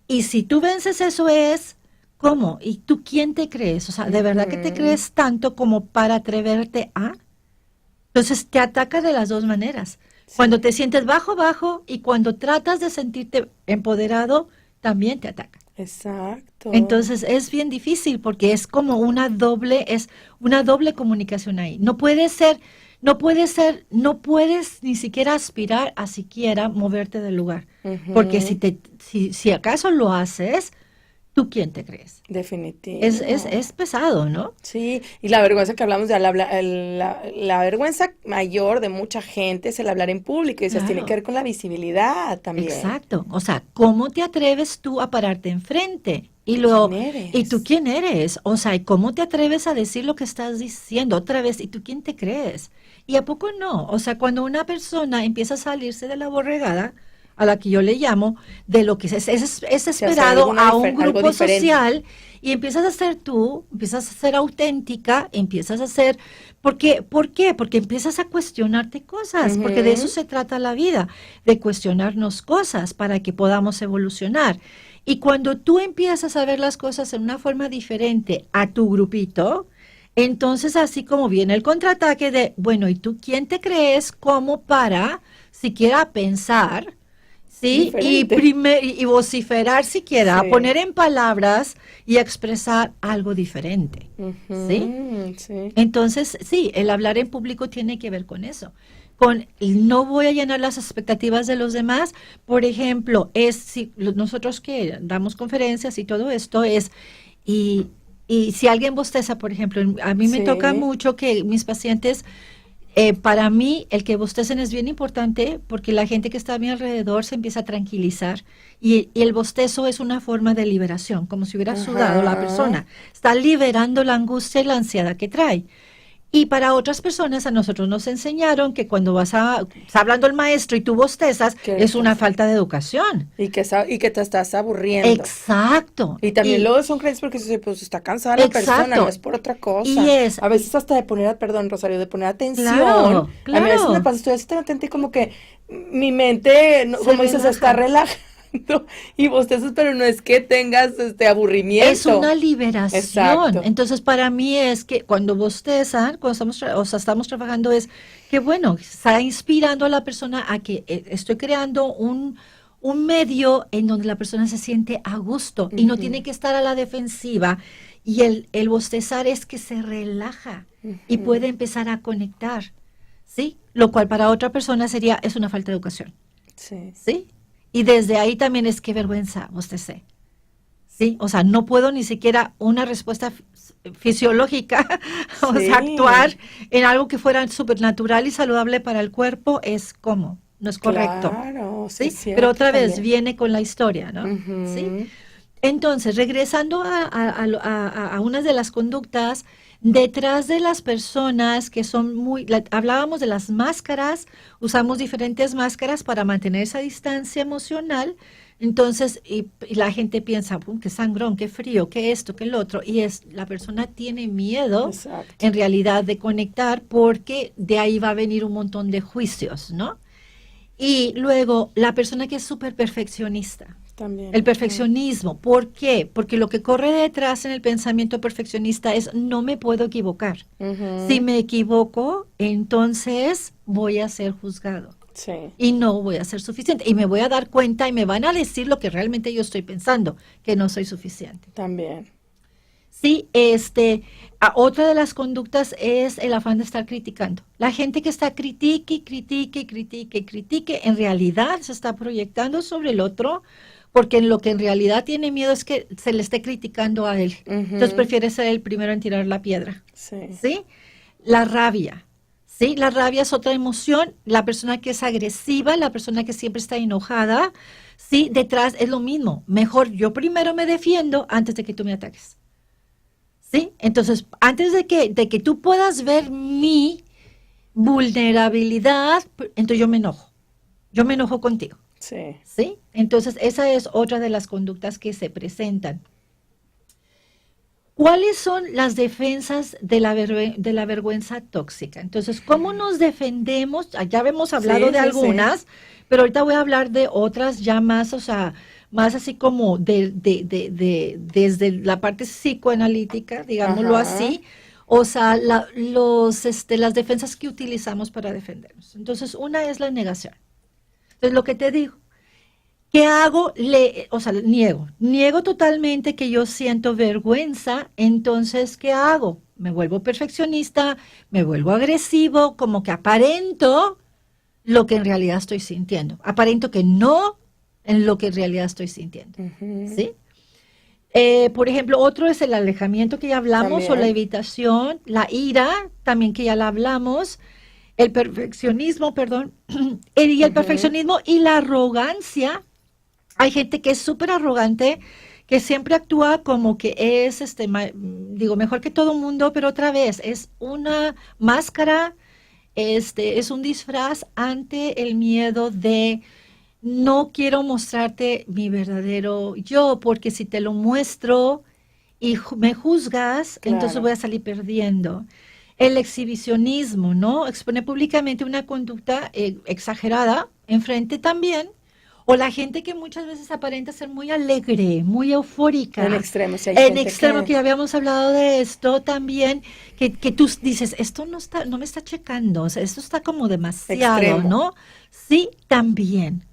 C: y si tú vences eso es, ¿cómo? ¿Y tú quién te crees? O sea, ¿de verdad que te crees tanto como para atreverte a? Entonces te ataca de las dos maneras. Sí. Cuando te sientes bajo, y cuando tratas de sentirte empoderado, también te ataca.
B: Exacto.
C: Entonces es bien difícil porque es como una doble comunicación ahí. No puedes ni siquiera aspirar a siquiera moverte del lugar. Porque si acaso lo haces, ¿tú quién te crees?
B: Definitivo.
C: Es pesado, ¿no?
B: Sí, y la vergüenza que hablamos de la vergüenza mayor de mucha gente es el hablar en público, y eso tiene que ver con la visibilidad también.
C: Exacto, o sea, ¿cómo te atreves tú a pararte enfrente? ¿Y tú quién eres? O sea, ¿y cómo te atreves a decir lo que estás diciendo? Otra vez, ¿y tú quién te crees? ¿Y a poco no? O sea, cuando una persona empieza a salirse de la borregada, a la que yo le llamo, de lo que es esperado a un grupo social, y empiezas a ser tú, empiezas a ser auténtica, empiezas a ser, ¿por qué? Porque empiezas a cuestionarte cosas, porque de eso se trata la vida, de cuestionarnos cosas para que podamos evolucionar. Y cuando tú empiezas a ver las cosas en una forma diferente a tu grupito, entonces así como viene el contraataque de, bueno, ¿y tú quién te crees como para siquiera pensar? Sí, y vociferar siquiera, poner en palabras y expresar algo diferente, ¿sí? Entonces, sí, el hablar en público tiene que ver con eso, con no voy a llenar las expectativas de los demás. Por ejemplo, si nosotros que damos conferencias y todo esto y si alguien bosteza, por ejemplo, a mí me toca mucho que mis pacientes... para mí, el que bostecen es bien importante porque la gente que está a mi alrededor se empieza a tranquilizar y el bostezo es una forma de liberación, como si hubiera sudado la persona. Está liberando la angustia y la ansiedad que trae. Y para otras personas, a nosotros nos enseñaron que cuando está hablando el maestro y tú bostezas, es una falta de educación.
B: Y que te estás aburriendo.
C: Exacto.
B: Y también luego son creencias porque pues está cansada la persona, no es por otra cosa. A veces hasta de poner atención.
C: Claro.
B: A mí a veces me pasa, estoy así tan atenta y como que mi mente, como dices, se está relajando. Y bostezas, pero no es que tengas aburrimiento.
C: Es una liberación.
B: Exacto.
C: Entonces, para mí es que cuando bostezan, cuando estamos trabajando, es que bueno, está inspirando a la persona a que estoy creando un medio en donde la persona se siente a gusto y no tiene que estar a la defensiva. Y el bostezar es que se relaja y puede empezar a conectar, ¿sí? Lo cual para otra persona es una falta de educación. ¿Sí? Y desde ahí también es qué vergüenza bostecé. ¿Sí? O sea, no puedo ni siquiera una respuesta fisiológica, o sea, actuar en algo que fuera supernatural y saludable para el cuerpo, es como, no es correcto.
B: Claro,
C: ¿sí? Pero otra vez viene con la historia, ¿no? ¿Sí? Entonces, regresando a unas de las conductas, detrás de las personas que son hablábamos de las máscaras, usamos diferentes máscaras para mantener esa distancia emocional, Entonces, y la gente piensa, qué sangrón, qué frío, qué esto, qué el otro, y la persona tiene miedo, en realidad, de conectar, porque de ahí va a venir un montón de juicios, ¿no? Y luego, la persona que es súper perfeccionista.
B: También.
C: El perfeccionismo. ¿Por qué? Porque lo que corre detrás en el pensamiento perfeccionista es no me puedo equivocar. Si me equivoco, entonces voy a ser juzgado.
B: Sí.
C: Y no voy a ser suficiente. Y me voy a dar cuenta y me van a decir lo que realmente yo estoy pensando, que no soy suficiente.
B: También.
C: Sí, otra de las conductas es el afán de estar criticando. La gente que está critique, en realidad se está proyectando sobre el otro, porque lo que en realidad tiene miedo es que se le esté criticando a él. Entonces prefiere ser el primero en tirar la piedra. ¿Sí? La rabia. Sí, la rabia es otra emoción. La persona que es agresiva, la persona que siempre está enojada, sí, detrás es lo mismo. Mejor yo primero me defiendo antes de que tú me ataques. ¿Sí? Entonces, antes de que tú puedas ver mi vulnerabilidad, entonces yo me enojo. Yo me enojo contigo.
B: Sí.
C: ¿Sí? Entonces, esa es otra de las conductas que se presentan. ¿Cuáles son las defensas de la vergüenza tóxica? Entonces, ¿cómo nos defendemos? Ya hemos hablado de algunas, pero ahorita voy a hablar de otras ya más, o sea, más así como desde la parte psicoanalítica, digámoslo así, o sea, las defensas que utilizamos para defendernos. Entonces, una es la negación. Entonces, lo que te digo, ¿qué hago? Niego totalmente que yo siento vergüenza. Entonces, ¿qué hago? Me vuelvo perfeccionista, me vuelvo agresivo, como que aparento lo que en realidad estoy sintiendo. Aparento que no en lo que en realidad estoy sintiendo. ¿Sí? Por ejemplo, otro es el alejamiento que ya hablamos, también. O la evitación, la ira, también que ya la hablamos, el perfeccionismo, y el perfeccionismo y la arrogancia. Hay gente que es súper arrogante, que siempre actúa como que es, mejor que todo mundo, pero otra vez, es una máscara, es un disfraz ante el miedo de no quiero mostrarte mi verdadero yo, porque si te lo muestro y me juzgas, entonces voy a salir perdiendo. El exhibicionismo, ¿no? Expone públicamente una conducta exagerada, enfrente también. O la gente que muchas veces aparenta ser muy alegre, muy eufórica.
B: En extremo, si hay
C: en extremo, que ya habíamos hablado de esto también, que tú dices, esto no me está checando, o sea, esto está como demasiado, extremo. ¿No? Sí, también.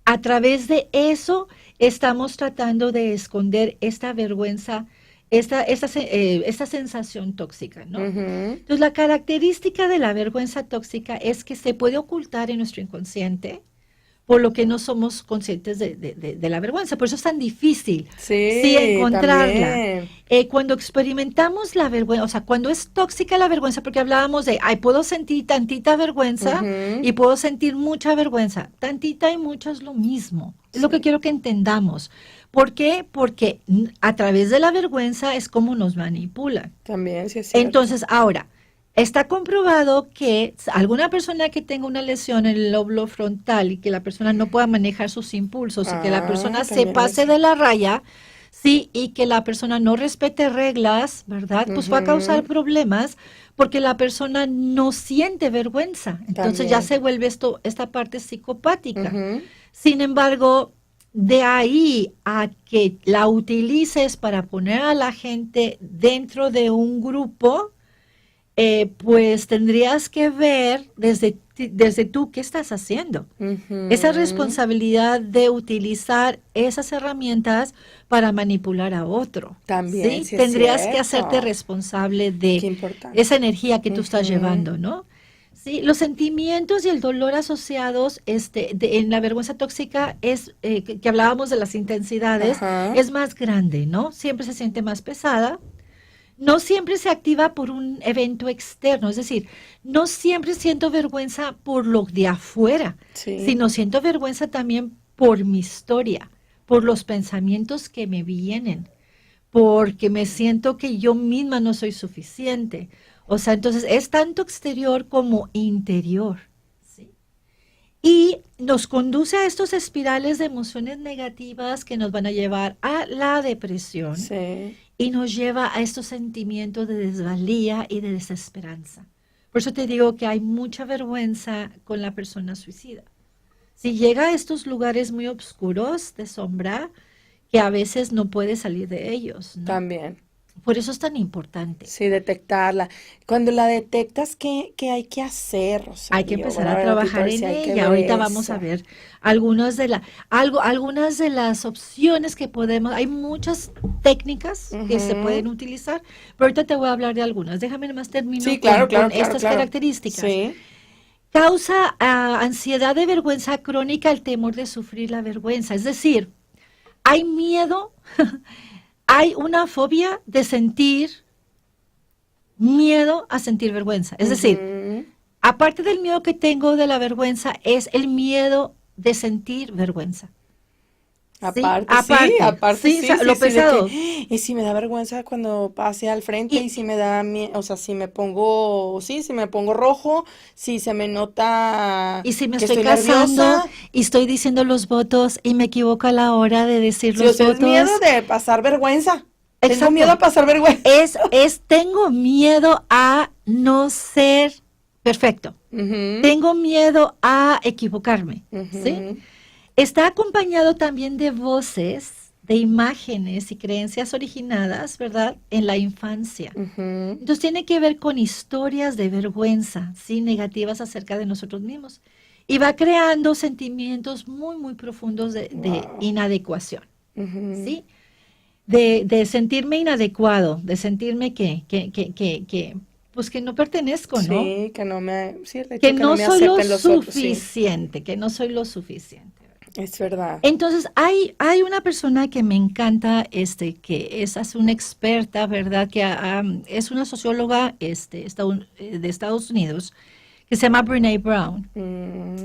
C: A través de eso estamos tratando de esconder esta vergüenza, esta sensación tóxica, ¿no? Entonces, la característica de la vergüenza tóxica es que se puede ocultar en nuestro inconsciente, por lo que no somos conscientes de la vergüenza. Por eso es tan difícil encontrarla. Cuando experimentamos la vergüenza, o sea, cuando es tóxica la vergüenza, porque hablábamos de, puedo sentir tantita vergüenza y puedo sentir mucha vergüenza. Tantita y mucha es lo mismo. Es lo que quiero que entendamos. ¿Por qué? Porque a través de la vergüenza es como nos manipulan.
B: También, sí es cierto.
C: Entonces, ahora, está comprobado que alguna persona que tenga una lesión en el lóbulo frontal y que la persona no pueda manejar sus impulsos y que la persona se pase de la raya, sí, y que la persona no respete reglas, ¿verdad? Pues va a causar problemas porque la persona no siente vergüenza. Entonces ya se vuelve esta parte psicopática. Sin embargo, de ahí a que la utilices para poner a la gente dentro de un grupo, pues tendrías que ver desde tú qué estás haciendo. Esa responsabilidad de utilizar esas herramientas para manipular a otro.
B: También,
C: ¿sí? Tendrías que hacerte responsable de esa energía que tú estás llevando, ¿no? Sí, los sentimientos y el dolor asociados en la vergüenza tóxica es, que hablábamos de las intensidades, es más grande, ¿no? Siempre se siente más pesada. No siempre se activa por un evento externo, es decir, no siempre siento vergüenza por lo de afuera, sino siento vergüenza también por mi historia, por los pensamientos que me vienen, porque me siento que yo misma no soy suficiente. O sea, entonces es tanto exterior como interior. ¿Sí? y nos conduce a estos espirales de emociones negativas que nos van a llevar a la depresión y nos lleva a estos sentimientos de desvalía y de desesperanza. Por eso te digo que hay mucha vergüenza con la persona suicida. Si llega a estos lugares muy oscuros de sombra, que a veces no puede salir de ellos, ¿no?
B: También.
C: Por eso es tan importante.
B: Sí, detectarla. Cuando la detectas, ¿qué hay que hacer, Rosario?
C: Hay que empezar a trabajar en ella. Ahorita vamos a ver algunas de las opciones que podemos. Hay muchas técnicas que se pueden utilizar, pero ahorita te voy a hablar de algunas. Déjame nomás terminar con estas características. Sí. Causa ansiedad de vergüenza crónica, el temor de sufrir la vergüenza. Es decir, hay miedo. Hay una fobia de sentir miedo a sentir vergüenza. Es decir, aparte del miedo que tengo de la vergüenza, es el miedo de sentir vergüenza.
B: Aparte, lo pesado. Y si me da vergüenza cuando pase al frente, y si me da miedo, o sea, si me pongo rojo, si se me nota
C: y si me estoy casando nerviosa, y estoy diciendo los votos y me equivoco a la hora de decir los votos.
B: Es miedo de pasar vergüenza. Exacto. Tengo miedo a pasar vergüenza.
C: Tengo miedo a no ser perfecto. Tengo miedo a equivocarme, ¿sí? Está acompañado también de voces, de imágenes y creencias originadas, ¿verdad?, en la infancia. Entonces tiene que ver con historias de vergüenza, ¿sí?, negativas acerca de nosotros mismos. Y va creando sentimientos muy, muy profundos de inadecuación, ¿sí? De sentirme inadecuado, de sentirme que no pertenezco, ¿no?
B: Sí, que no me
C: soy lo suficiente, que no soy lo suficiente.
B: Es verdad.
C: Entonces, hay una persona que me encanta, que es una experta, ¿verdad? Que es una socióloga de Estados Unidos, que se llama Brené Brown.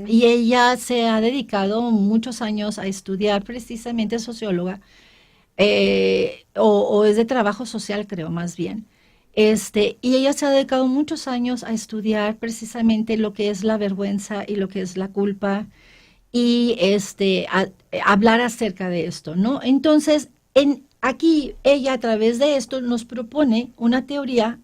C: Y ella se ha dedicado muchos años a estudiar, precisamente socióloga, o es de trabajo social, creo, más bien. Y ella se ha dedicado muchos años a estudiar precisamente lo que es la vergüenza y lo que es la culpa, y hablar acerca de esto, ¿no? Entonces, aquí ella a través de esto nos propone una teoría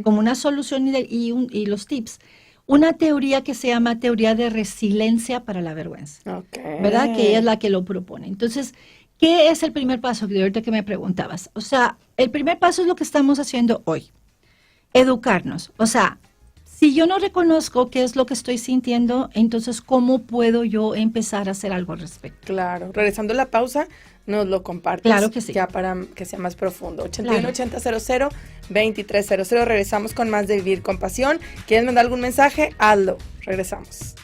C: como una solución y los tips, una teoría que se llama teoría de resiliencia para la vergüenza, ¿verdad? Que ella es la que lo propone. Entonces, ¿qué es el primer paso? Ahorita que me preguntabas. O sea, el primer paso es lo que estamos haciendo hoy, educarnos. O sea, si yo no reconozco qué es lo que estoy sintiendo, entonces, ¿cómo puedo yo empezar a hacer algo al respecto?
B: Claro. Regresando a la pausa, nos lo compartes.
C: Claro que sí.
B: Ya para que sea más profundo. 81-8000-2300. Regresamos con más de Vivir con Pasión. ¿Quieres mandar algún mensaje? Hazlo. Regresamos.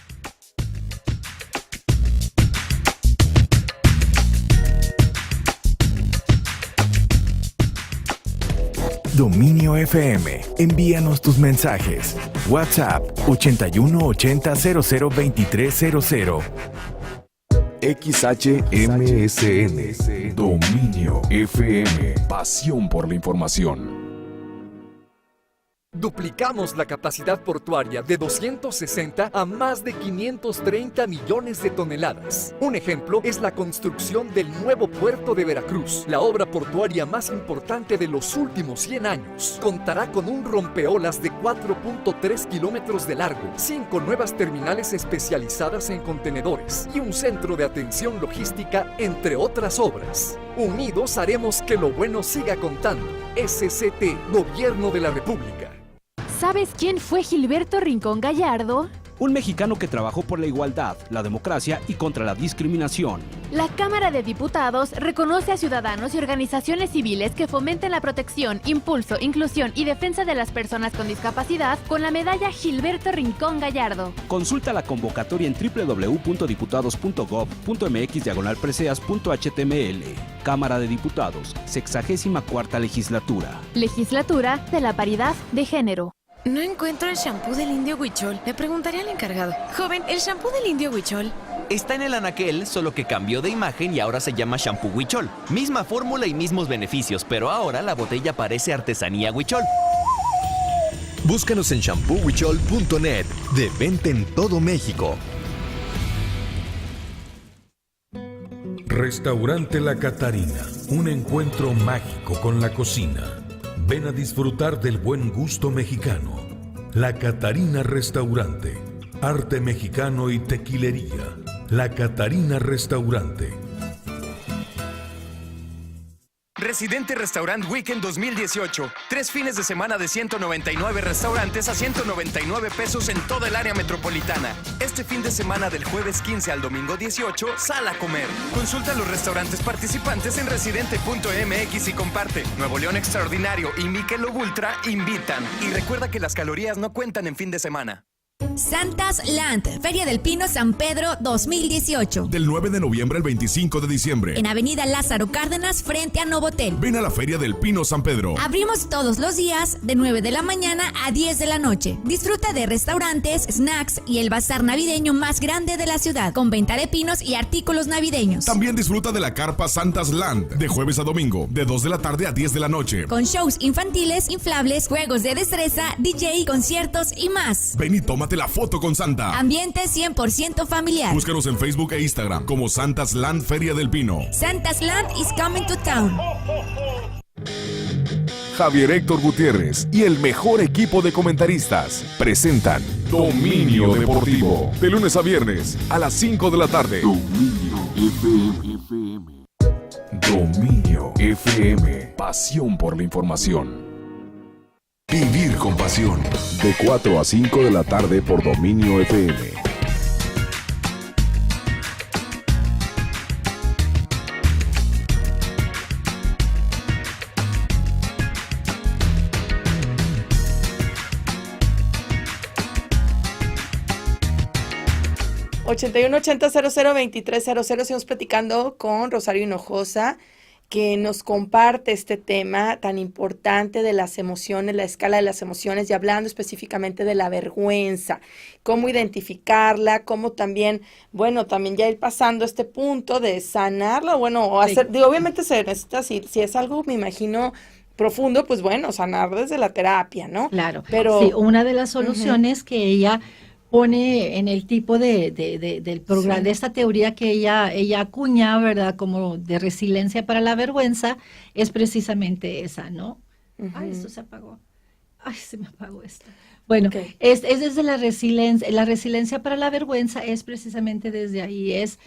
A: Dominio FM. Envíanos tus mensajes. WhatsApp 8180002300. XHMSN. Dominio FM. Pasión por la información.
N: Duplicamos la capacidad portuaria de 260 a más de 530 millones de toneladas. Un ejemplo es la construcción del nuevo puerto de Veracruz, la obra portuaria más importante de los últimos 100 años. Contará con un rompeolas de 4.3 kilómetros de largo, 5 nuevas terminales especializadas en contenedores y un centro de atención logística, entre otras obras. Unidos haremos que lo bueno siga contando. SCT, Gobierno de la República.
U: ¿Sabes quién fue Gilberto Rincón Gallardo?
V: Un mexicano que trabajó por la igualdad, la democracia y contra la discriminación.
U: La Cámara de Diputados reconoce a ciudadanos y organizaciones civiles que fomenten la protección, impulso, inclusión y defensa de las personas con discapacidad con la medalla Gilberto Rincón Gallardo.
V: Consulta la convocatoria en www.diputados.gov.mx/preseas.html. Cámara de Diputados, 64ª Legislatura.
U: Legislatura de la Paridad de Género.
W: No encuentro el shampoo del Indio Huichol. Le preguntaré al encargado. Joven, ¿el shampoo del Indio Huichol?
X: Está en el anaquel, solo que cambió de imagen y ahora se llama shampoo Huichol. Misma fórmula y mismos beneficios, pero ahora la botella parece artesanía Huichol.
M: Búscanos en shampoohuichol.net, de venta en todo México.
Q: Restaurante La Catarina, un encuentro mágico con la cocina. Ven a disfrutar del buen gusto mexicano. La Catarina Restaurante, arte mexicano y tequilería. La Catarina Restaurante.
T: Residente Restaurant Weekend 2018. 3 fines de semana de 199 restaurantes a 199 pesos en toda el área metropolitana. Este fin de semana del jueves 15 al domingo 18, sal a comer. Consulta los restaurantes participantes en residente.mx y comparte. Nuevo León Extraordinario y Michelob Ultra invitan. Y recuerda que las calorías no cuentan en fin de semana.
D: Santas Land, Feria del Pino San Pedro 2018.
A: Del 9 de noviembre al 25 de diciembre.
D: En Avenida Lázaro Cárdenas, frente a Novotel.
A: Ven a la Feria del Pino San Pedro.
D: Abrimos todos los días de 9 de la mañana a 10 de la noche. Disfruta de restaurantes, snacks y el bazar navideño más grande de la ciudad, con venta de pinos y artículos navideños.
A: También disfruta de la carpa Santas Land, de jueves a domingo, de 2 de la tarde a 10 de la noche.
D: Con shows infantiles, inflables, juegos de destreza, DJ, conciertos y más.
A: Ven y tómate la foto con Santa.
D: Ambiente 100% familiar.
A: Búscanos en Facebook e Instagram como Santas Land Feria del Pino.
D: Santas Land is coming to town.
A: Javier Héctor Gutiérrez y el mejor equipo de comentaristas presentan Dominio Deportivo. De lunes a viernes a las 5 de la tarde. Dominio FM. Dominio FM. Pasión por la información. Vivir con pasión. De 4 a 5 de la tarde por Dominio FM.
B: ...8180-002300... Seguimos platicando con Rosario Hinojosa, que nos comparte este tema tan importante de las emociones, la escala de las emociones, y hablando específicamente de la vergüenza, cómo identificarla, cómo también, bueno, también ya ir pasando este punto de sanarla, bueno, o hacer, sí. Digo, obviamente se necesita, si es algo, me imagino, profundo, pues bueno, sanar desde la terapia, ¿no?
C: Claro,
B: pero
C: sí, una de las soluciones que ella pone en el tipo del programa, sí, de esta teoría que ella acuña, ¿verdad?, como de resiliencia para la vergüenza, es precisamente esa, ¿no? Ay, esto se apagó. Ay, se me apagó esto. Bueno, es desde la resiliencia para la vergüenza, es precisamente desde ahí, es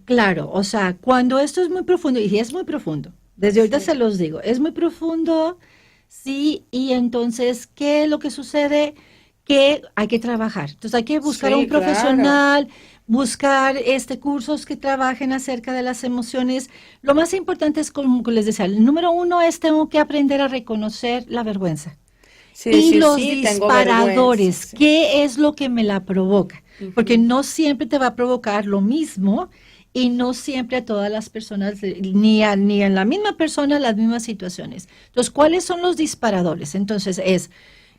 C: claro, o sea, cuando esto es muy profundo, y es muy profundo, desde ahorita se los digo, es muy profundo, sí, y entonces, ¿qué es lo que sucede? Que hay que trabajar. Entonces hay que buscar a un profesional, buscar cursos que trabajen acerca de las emociones. Lo más importante es, como les decía, el número 1 es tengo que aprender a reconocer la vergüenza. Los disparadores, ¿qué es lo que me la provoca? Porque no siempre te va a provocar lo mismo y no siempre a todas las personas, ni en la misma persona, las mismas situaciones. Entonces, ¿cuáles son los disparadores? Entonces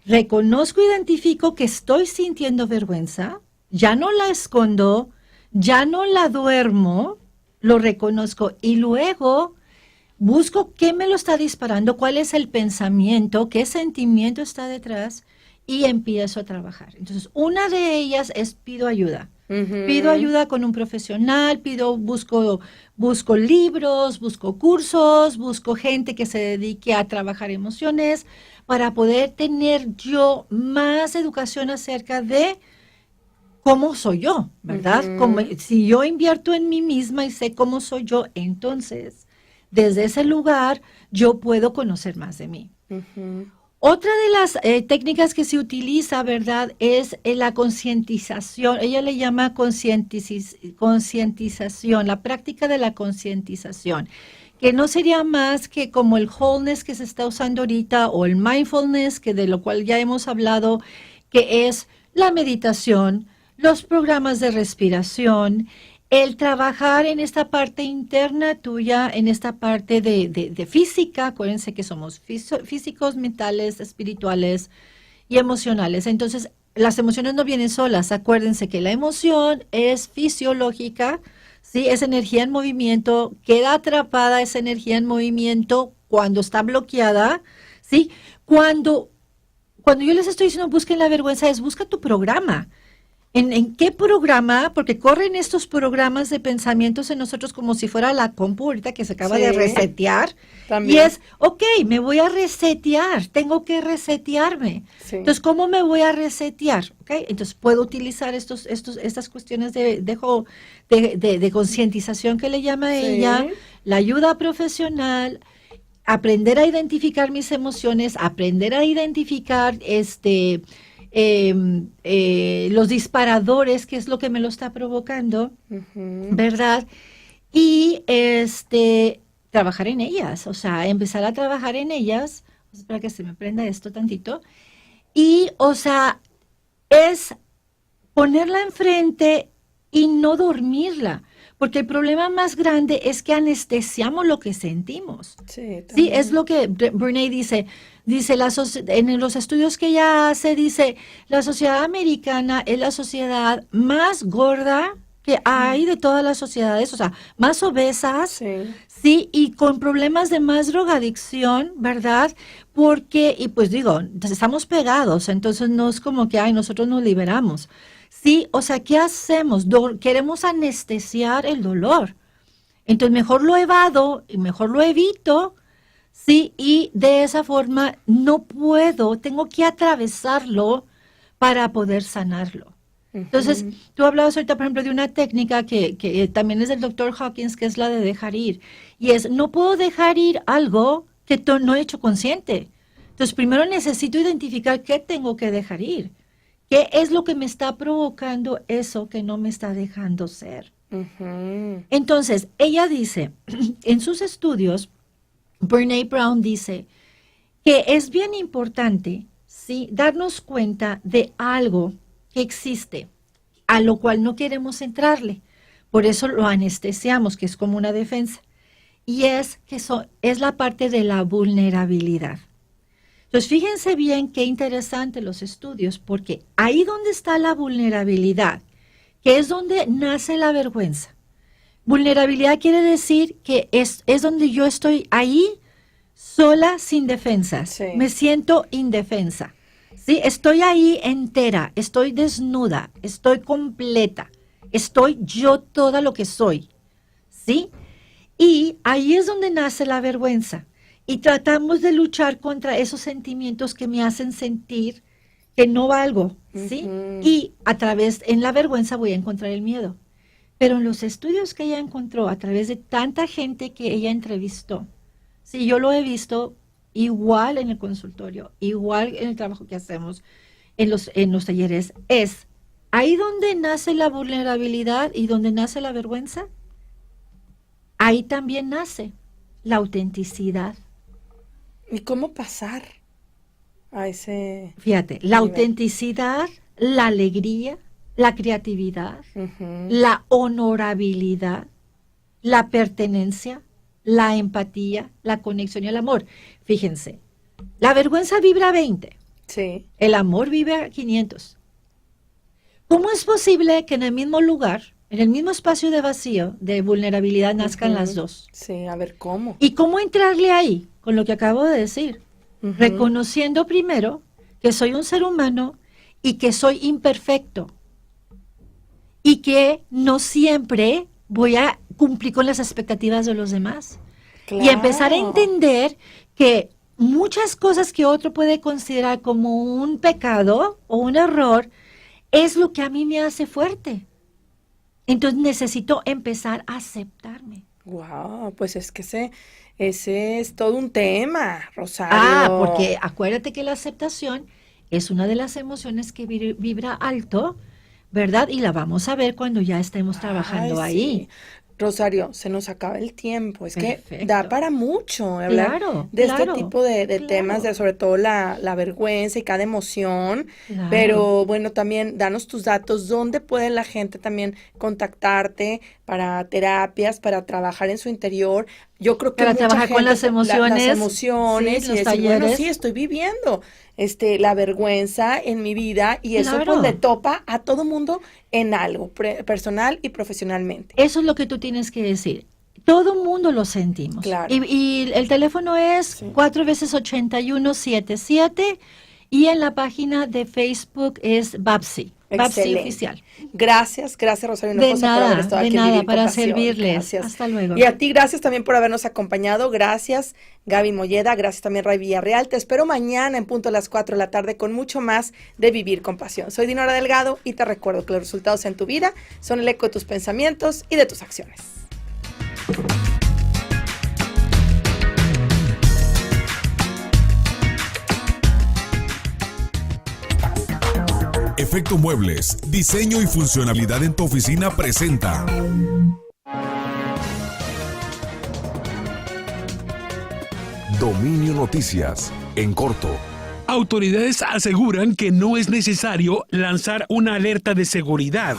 C: reconozco, identifico que estoy sintiendo vergüenza, ya no la escondo, ya no la duermo, lo reconozco y luego busco qué me lo está disparando, cuál es el pensamiento, qué sentimiento está detrás y empiezo a trabajar. Entonces, una de ellas es pido ayuda. Pido ayuda con un profesional, busco libros, busco cursos, busco gente que se dedique a trabajar emociones para poder tener yo más educación acerca de cómo soy yo, ¿verdad? Como, si yo invierto en mí misma y sé cómo soy yo, entonces desde ese lugar yo puedo conocer más de mí. Otra de las técnicas que se utiliza, ¿verdad?, es la concientización. Ella le llama concientización, la práctica de la concientización, que no sería más que como el wholeness que se está usando ahorita o el mindfulness, que de lo cual ya hemos hablado, que es la meditación, los programas de respiración, el trabajar en esta parte interna tuya, en esta parte de física. Acuérdense que somos físicos, mentales, espirituales y emocionales. Entonces, las emociones no vienen solas. Acuérdense que la emoción es fisiológica, ¿sí? Es energía en movimiento, queda atrapada esa energía en movimiento cuando está bloqueada, ¿sí? Cuando yo les estoy diciendo busquen la vergüenza, busca tu programa. ¿En qué programa? Porque corren estos programas de pensamientos en nosotros como si fuera la compu ahorita que se acaba de resetear.
B: También.
C: Y es, ok, me voy a resetear, tengo que resetearme.
B: Sí.
C: Entonces, ¿cómo me voy a resetear? Okay, entonces, puedo utilizar estas cuestiones de concientización que le llama ella, la ayuda profesional, aprender a identificar mis emociones, aprender a identificar los disparadores, que es lo que me lo está provocando, ¿verdad? Y trabajar en ellas, o sea, empezar a trabajar en ellas. Espera que se me prenda esto tantito. Y, o sea, es ponerla enfrente y no dormirla. Porque el problema más grande es que anestesiamos lo que sentimos. Sí, es lo que Brené dice. Dice, en los estudios que ella hace, dice, la sociedad americana es la sociedad más gorda que hay de todas las sociedades, o sea, más obesas, sí, y con problemas de más drogadicción, ¿verdad? Porque, y pues digo, estamos pegados, entonces no es como que, nosotros nos liberamos. Sí, o sea, ¿qué hacemos? Queremos anestesiar el dolor. Entonces, mejor lo evado y mejor lo evito, sí, y de esa forma no puedo, tengo que atravesarlo para poder sanarlo. Entonces, tú hablabas ahorita, por ejemplo, de una técnica que también es del Dr. Hawkins, que es la de dejar ir. Y es, no puedo dejar ir algo que no he hecho consciente. Entonces, primero necesito identificar qué tengo que dejar ir. ¿Qué es lo que me está provocando eso que no me está dejando ser? Entonces, ella dice, en sus estudios, Brené Brown dice que es bien importante, ¿sí?, darnos cuenta de algo que existe, a lo cual no queremos entrarle. Por eso lo anestesiamos, que es como una defensa. Y es que es la parte de la vulnerabilidad. Entonces, fíjense bien qué interesante los estudios, porque ahí donde está la vulnerabilidad, que es donde nace la vergüenza. Vulnerabilidad quiere decir que es donde yo estoy ahí sola, sin defensas. Me siento indefensa. ¿Sí? Estoy ahí entera, estoy desnuda, estoy completa, estoy yo toda lo que soy. ¿Sí? Y ahí es donde nace la vergüenza. Y tratamos de luchar contra esos sentimientos que me hacen sentir que no valgo, ¿sí? Y en la vergüenza voy a encontrar el miedo. Pero en los estudios que ella encontró, a través de tanta gente que ella entrevistó, sí, yo lo he visto igual en el consultorio, igual en el trabajo que hacemos en los talleres, es ahí donde nace la vulnerabilidad y donde nace la vergüenza, ahí también nace la autenticidad.
B: ¿Y cómo pasar a ese
C: Fíjate, la autenticidad, la alegría, la creatividad, la honorabilidad, la pertenencia, la empatía, la conexión y el amor. Fíjense, la vergüenza vibra 20.
B: Sí.
C: El amor vibra 500. ¿Cómo es posible que en el mismo lugar, en el mismo espacio de vacío, de vulnerabilidad, nazcan las dos?
B: Sí, a ver, ¿cómo?
C: ¿Y cómo entrarle ahí? Con lo que acabo de decir. Reconociendo primero que soy un ser humano y que soy imperfecto. Y que no siempre voy a cumplir con las expectativas de los demás.
B: Claro.
C: Y empezar a entender que muchas cosas que otro puede considerar como un pecado o un error es lo que a mí me hace fuerte. Entonces necesito empezar a aceptarme.
B: Wow, pues es que ese es todo un tema, Rosario.
C: Porque acuérdate que la aceptación es una de las emociones que vibra alto, ¿verdad? Y la vamos a ver cuando ya estemos trabajando ahí.
B: Sí. Rosario, se nos acaba el tiempo. Es
C: Perfecto.
B: que da para mucho hablar de este tipo de temas, sobre todo la vergüenza y cada emoción.
C: Claro.
B: Pero bueno, también danos tus datos. ¿Dónde puede la gente también contactarte para terapias, para trabajar en su interior? Yo creo que
C: para
B: mucha
C: trabajar
B: gente,
C: con las emociones,
B: las emociones
C: sí,
B: y
C: los
B: decir, bueno,
C: talleres.
B: sí, estoy viviendo la vergüenza en mi vida y eso
C: Claro.
B: pues le topa a todo mundo en algo, personal y profesionalmente.
C: Eso es lo que tú tienes que decir. Todo mundo lo sentimos.
B: Claro.
C: Y el teléfono es 4 veces 8177 Y en la página de Facebook es Babsi. Babsi
B: Excelente.
C: Oficial.
B: Gracias Rosario Hinojosa por haber estado aquí en Vivir con
C: para
B: Pasión.
C: servirles.
B: Gracias.
C: Hasta luego.
B: Y a ti, gracias también por habernos acompañado. Gracias, Gaby Molleda. Gracias también, Ray Villarreal. Te espero mañana en punto a las 4 de la tarde con mucho más de Vivir con Pasión. Soy Dinora Delgado y te recuerdo que los resultados en tu vida son el eco de tus pensamientos y de tus acciones.
A: Efecto Muebles, diseño y funcionalidad en tu oficina presenta. Dominio Noticias, en corto.
P: Autoridades aseguran que no es necesario lanzar una alerta de seguridad.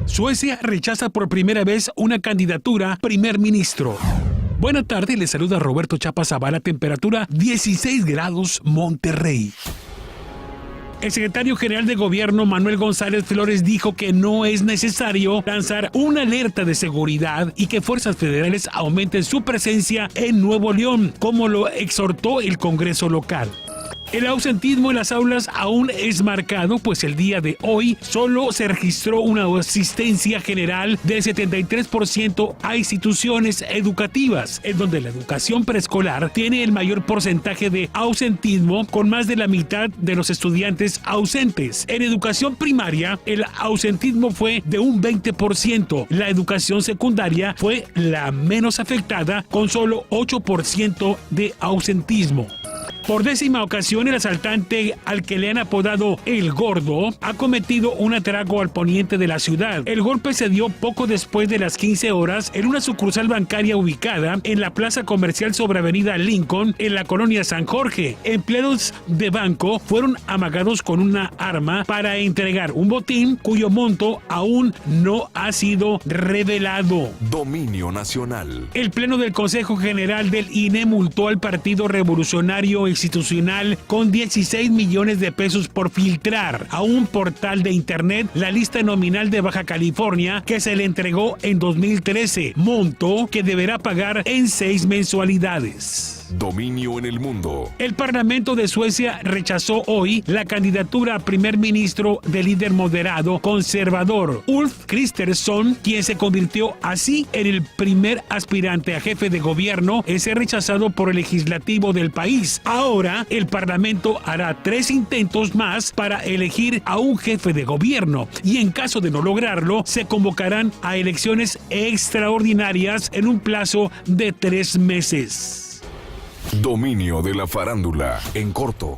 P: Suecia rechaza por primera vez una candidatura primer ministro. Buena tarde, les saluda Roberto Chapa Zavala, temperatura 16 grados Monterrey. El secretario general de Gobierno, Manuel González Flores, dijo que no es necesario lanzar una alerta de seguridad y que fuerzas federales aumenten su presencia en Nuevo León, como lo exhortó el Congreso local. El ausentismo en las aulas aún es marcado, pues el día de hoy solo se registró una asistencia general del 73% a instituciones educativas, en donde la educación preescolar tiene el mayor porcentaje de ausentismo, con más de la mitad de los estudiantes ausentes. En educación primaria, el ausentismo fue de un 20%. La educación secundaria fue la menos afectada, con solo 8% de ausentismo. Por 10ª ocasión, el asaltante, al que le han apodado El Gordo, ha cometido un atraco al poniente de la ciudad. El golpe se dio poco después de las 15 horas en una sucursal bancaria ubicada en la plaza comercial sobre Avenida Lincoln, en la colonia San Jorge. Empleados de banco fueron amagados con una arma para entregar un botín cuyo monto aún no ha sido revelado.
A: Dominio Nacional.
P: El Pleno del Consejo General del INE multó al Partido Revolucionario Institucional con 16 millones de pesos por filtrar a un portal de internet la lista nominal de Baja California que se le entregó en 2013, monto que deberá pagar en 6 mensualidades.
A: Dominio en el mundo.
P: El Parlamento de Suecia rechazó hoy la candidatura a primer ministro del líder moderado conservador Ulf Kristersson, quien se convirtió así en el primer aspirante a jefe de gobierno en ser rechazado por el legislativo del país. Ahora, el Parlamento hará 3 intentos más para elegir a un jefe de gobierno y en caso de no lograrlo, se convocarán a elecciones extraordinarias en un plazo de 3 meses.
A: Dominio de la farándula, en corto.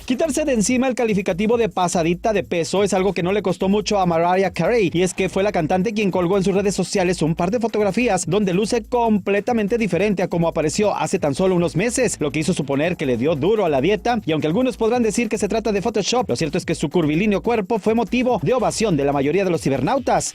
E: Quitarse de encima el calificativo de pasadita de peso es algo que no le costó mucho a Mariah Carey, y es que fue la cantante quien colgó en sus redes sociales un par de fotografías donde luce completamente diferente a como apareció hace tan solo unos meses, lo que hizo suponer que le dio duro a la dieta, y aunque algunos podrán decir que se trata de Photoshop, lo cierto es que su curvilíneo cuerpo fue motivo de ovación de la mayoría de los cibernautas.